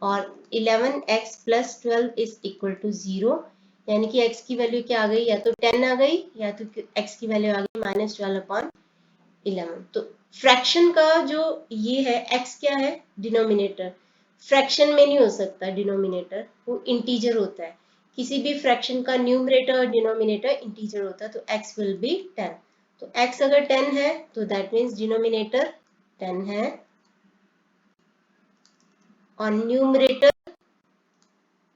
और 11x plus 12 is equal to 0। यानी कि x की वैल्यू क्या आ गई, या तो 10 आ गई या तो x की वैल्यू आ गई -12 अपॉन 11। तो फ्रैक्शन का जो ये है x क्या है, डिनोमिनेटर। फ्रैक्शन में नहीं हो सकता डिनोमिनेटर, वो इंटीजर होता है। किसी भी फ्रैक्शन का न्यूमरेटर और डिनोमिनेटर इंटीजर होता है, तो x विल बी 10। तो x अगर 10 है तो दैट मीन्स डिनोमिनेटर 10 है और न्यूमरेटर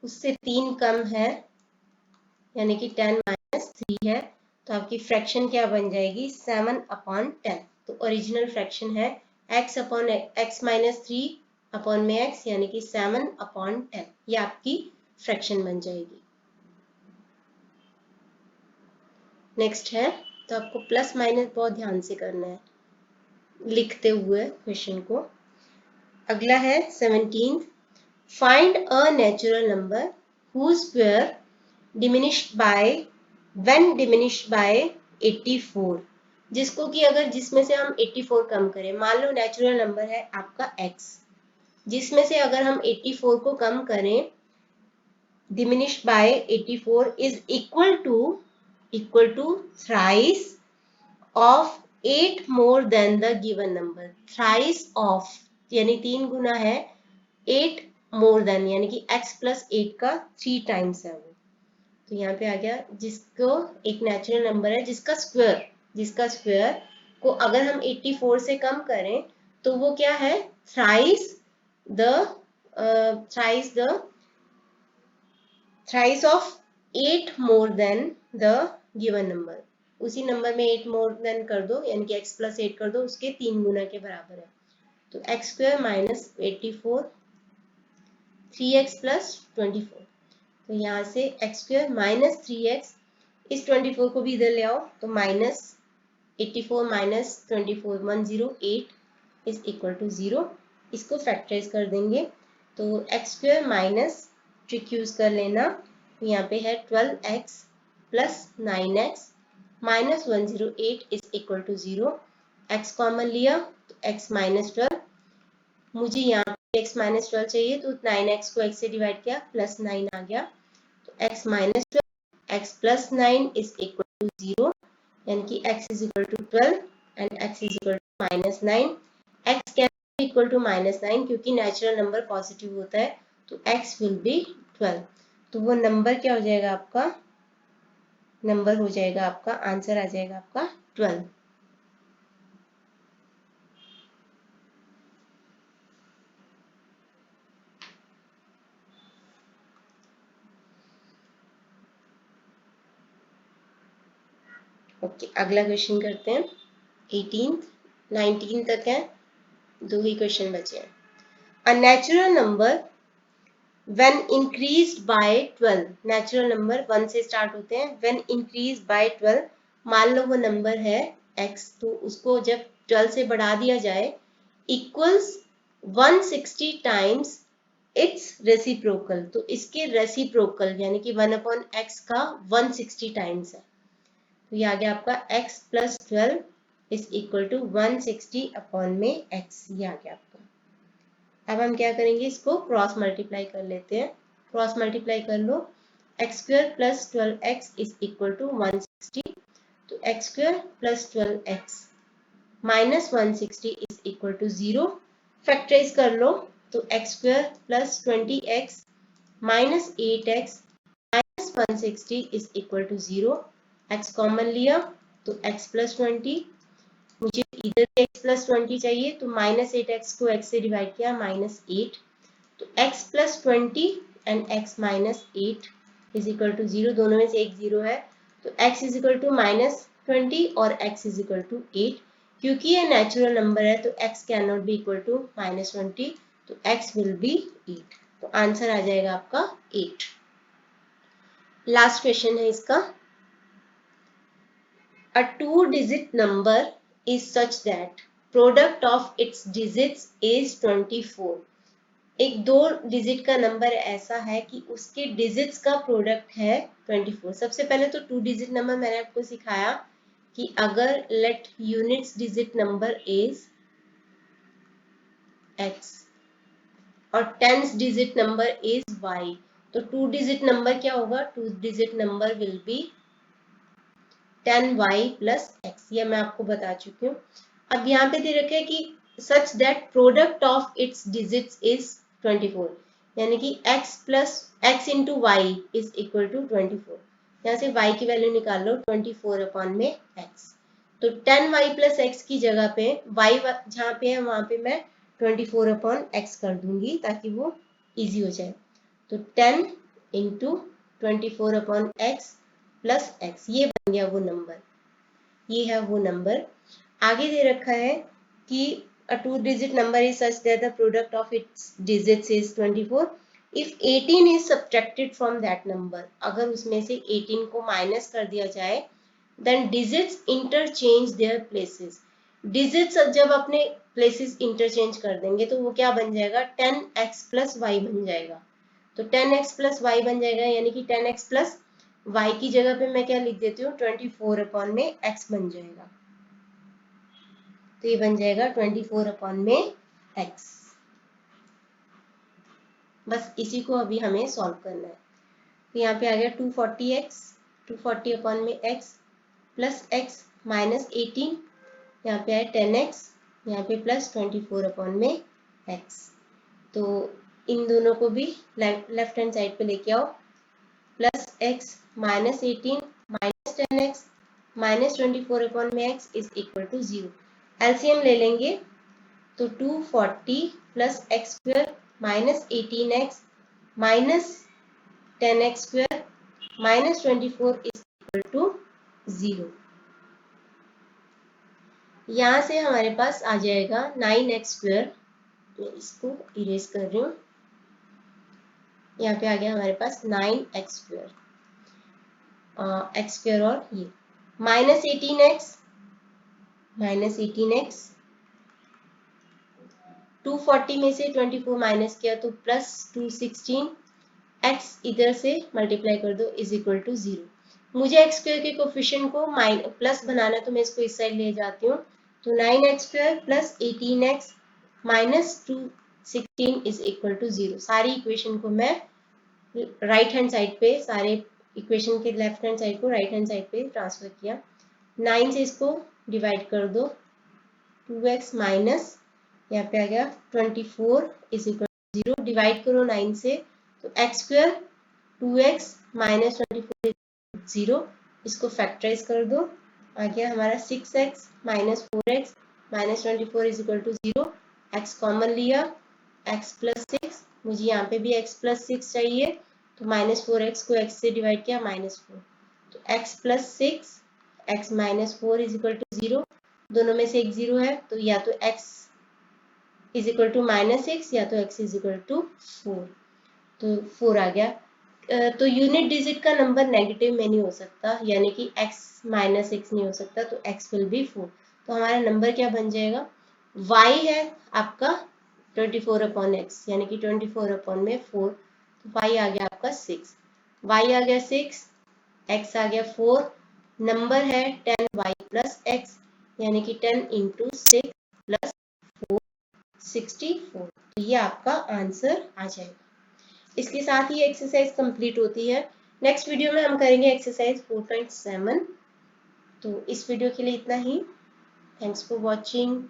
उससे 3 कम है, यानी कि 10 माइनस 3 है। तो आपकी फ्रैक्शन क्या बन जाएगी, 7 अपॉन 10। तो ओरिजिनल फ्रैक्शन है x upon x minus 3 upon में x, यानी कि 7 अपॉन 10। ये आपकी फ्रैक्शन बन जाएगी। नेक्स्ट है, तो आपको प्लस माइनस बहुत ध्यान से करना है लिखते हुए क्वेश्चन को। अगला है 17, find a natural number whose square diminished by when diminished by 84, जिसको कि अगर जिसमें से हम 84 कम करें, मान लो नेचुरल नंबर है आपका x, जिसमें से अगर हम 84 को कम करें, diminished by 84 is equal to thrice of 8 more than the given number। thrice of यानी 3 गुना है, 8 more than यानी कि x प्लस 8 का 3 टाइम्स है वो। तो यहाँ पे आ गया, जिसको एक नेचुरल नंबर है जिसका स्क्वायर को अगर हम 84 से कम करें तो वो क्या है, thrice of 8 more than the given number. उसी नंबर में 8 मोर देन कर दो, यानी कि x प्लस 8 कर दो, उसके 3 गुना के बराबर है। तो x square minus 84, 3x plus 24। तो यहाँ से x स्क्वायर माइनस 3x, इस 24 को भी इधर ले आओ, तो -84 माइनस 24 108 इज इक्वल टू 0। इसको फैक्टराइज कर देंगे, तो x square minus trick use कर लेना, तो यहाँ पे है 12x plus 9x minus 108 is equal to 0। x common लिया तो x माइनस 12, मुझे यहाँ पे x माइनस 12 चाहिए, तो 9x को x से डिवाइड किया, प्लस 9 आ गया, तो x minus 12 x plus 9 is equal to 0, यानी कि x is equal to 12 and x is equal to minus 9। x can be equal to minus 9 क्योंकि नेचुरल नंबर पॉजिटिव होता है, तो x विल बी 12। तो वो नंबर क्या हो जाएगा आपका, नंबर हो जाएगा आपका, आंसर आ जाएगा आपका 12। ओके, अगला क्वेश्चन करते हैं। 18 19 तक है, 2 ही क्वेश्चन बचे हैं। A natural number when increased by 12, natural number 1 से स्टार्ट होते हैं, when increased by 12, मान लो वो नंबर है x, तो उसको जब 12 से बढ़ा दिया जाए, इक्वल्स 160 टाइम्स इट्स रेसिप्रोकल, तो इसके रेसिप्रोकल यानी कि 1/x का 160 टाइम्स है। तो ये आ गया आपका x plus 12 is equal to 160 upon में x, ये आ गया आपका। अब हम क्या करेंगे, इसको क्रॉस मल्टीप्लाई कर लेते हैं। क्रॉस मल्टीप्लाई कर लो, X square plus 12x is equal to 160, तो x square plus 12x minus 160 is equal to 0। Factorise कर लो, तो x square plus 20x minus 8x minus 160 is equal to 0। x common लिया तो x प्लस 20, मुझे इधर से x प्लस 20 चाहिए, तो माइनस 8x को x से डिवाइड किया, माइनस 8, तो x plus 20 and x minus 8 is equal to 0, दोनों में से एक 0 है, तो x is equal to minus 20 और x इज इक्वल टू 8। क्योंकि ये नेचुरल नंबर है तो x can not be equal to minus 20, तो x विल बी 8, तो आंसर आ जाएगा आपका 8। लास्ट क्वेश्चन है इसका। A two-digit number is such that product of its digits is 24. एक 2 डिजिट का नंबर ऐसा है कि उसके डिजिट्स का प्रोडक्ट है 24। सबसे पहले तो 2 डिजिट नंबर मैंने आपको सिखाया कि अगर let units digit number is x और tens digit number is y, तो 2 डिजिट नंबर क्या होगा, 2 digit number will be 10y plus x, ये मैं आपको बता चुकी हूँ। अब यहाँ पे दे रखा है कि such that product of its digits is 24, यानी कि x plus x into y is equal to 24। यहाँ से y की वैल्यू निकाल लो, 24 अपॉन में x, तो 10y प्लस x की जगह पे y जहाँ पे है वहां पे मैं 24 अपॉन x कर दूंगी ताकि वो इजी हो जाए। तो 10 into 24 upon x plus x, ये बन गया वो नंबर, ये है वो नंबर। आगे दे रखा है कि a two digit number is such that the product of its digits is 24 if 18 is subtracted from that number, अगर उसमें से 18 को माइनस कर दिया जाए, then digits interchange their places, digits जब अपने places interchange कर देंगे तो वो क्या बन जाएगा, 10x plus y बन जाएगा। तो 10x plus y बन जाएगा, यानी कि 10x plus y की जगह पे मैं क्या लिख देती हूँ, 24 अपॉन में x बन जाएगा, तो ये बन जाएगा 24 अपॉन में x। बस इसी को अभी हमें सॉल्व करना है। तो यहाँ पे आ गया 240x, 240 अपॉन में x प्लस x माइनस 18, यहाँ पे आया 10x, यहाँ पे प्लस 24 अपॉन में x। तो इन दोनों को भी लेफ्ट हैंड साइड पे लेके आओ, plus x minus 18 minus 10x minus 24 upon में x is equal to 0। LCM ले लेंगे तो 240 प्लस x square minus 18x minus 10x square minus 24 is equal to 0। यहाँ से हमारे पास आ जाएगा 9x स्क्वायर, मैं इसको इरेज कर रही हूँ, यहाँ पे आ गया हमारे पास 9x स्क्वायर, एक्स स्क्वायर और ये माइनस 18x 240 में से 24 माइनस किया तो प्लस 216, x इधर से मल्टीप्लाई कर दो इज इक्वल टू 0। मुझे एक्स स्क्वायर के कोफिशिएंट को प्लस बनाना है तो मैं इसको इस साइड ले जाती हूँ, तो 9x square plus 18x minus 216 is equal to 0। सारी इक्वेशन को मैं राइट हैंड साइड पे, सारे इक्वेशन के लेफ्ट हैंड साइड को राइट हैंड साइड पे ट्रांसफर किया, 9 से इसको डिवाइड कर दो, 2x माइनस यहाँ पे आ गया 24 इज इक्वल टू 0, डिवाइड करो 9 से, तो x स्क्वायर 2x माइनस 24 0, इसको फैक्टराइज कर दो, आ गया हमारा 6x minus 4x minus 24 is equal to 0। x common लिया, x प्लस 6, मुझे यहाँ पे भी x प्लस 6 चाहिए, तो माइनस 4x को x से डिवाइड किया, माइनस 4, तो x plus 6 x minus 4 is equal to 0, दोनों में से एक 0 है तो या तो x इज इक्वल टू -6 या तो x इज इक्वल टू 4, तो 4 आ गया। तो यूनिट डिजिट का नंबर नेगेटिव में नहीं हो सकता, यानी कि x -6 नहीं हो सकता, तो x विल बी 4। तो हमारा नंबर क्या बन जाएगा, y है आपका 24/x, यानी कि 24 में 4, तो y आ गया आपका 6, y आ गया 6, x आ गया 4, नंबर है 10y प्लस x, यानी कि 10 इंटू 6 प्लस 4 64, तो ये आपका आंसर आ जाएगा। इसके साथ ही एक्सरसाइज कंप्लीट होती है। नेक्स्ट वीडियो में हम करेंगे एक्सरसाइज 4.7। तो इस वीडियो के लिए इतना ही। Thanks for watching.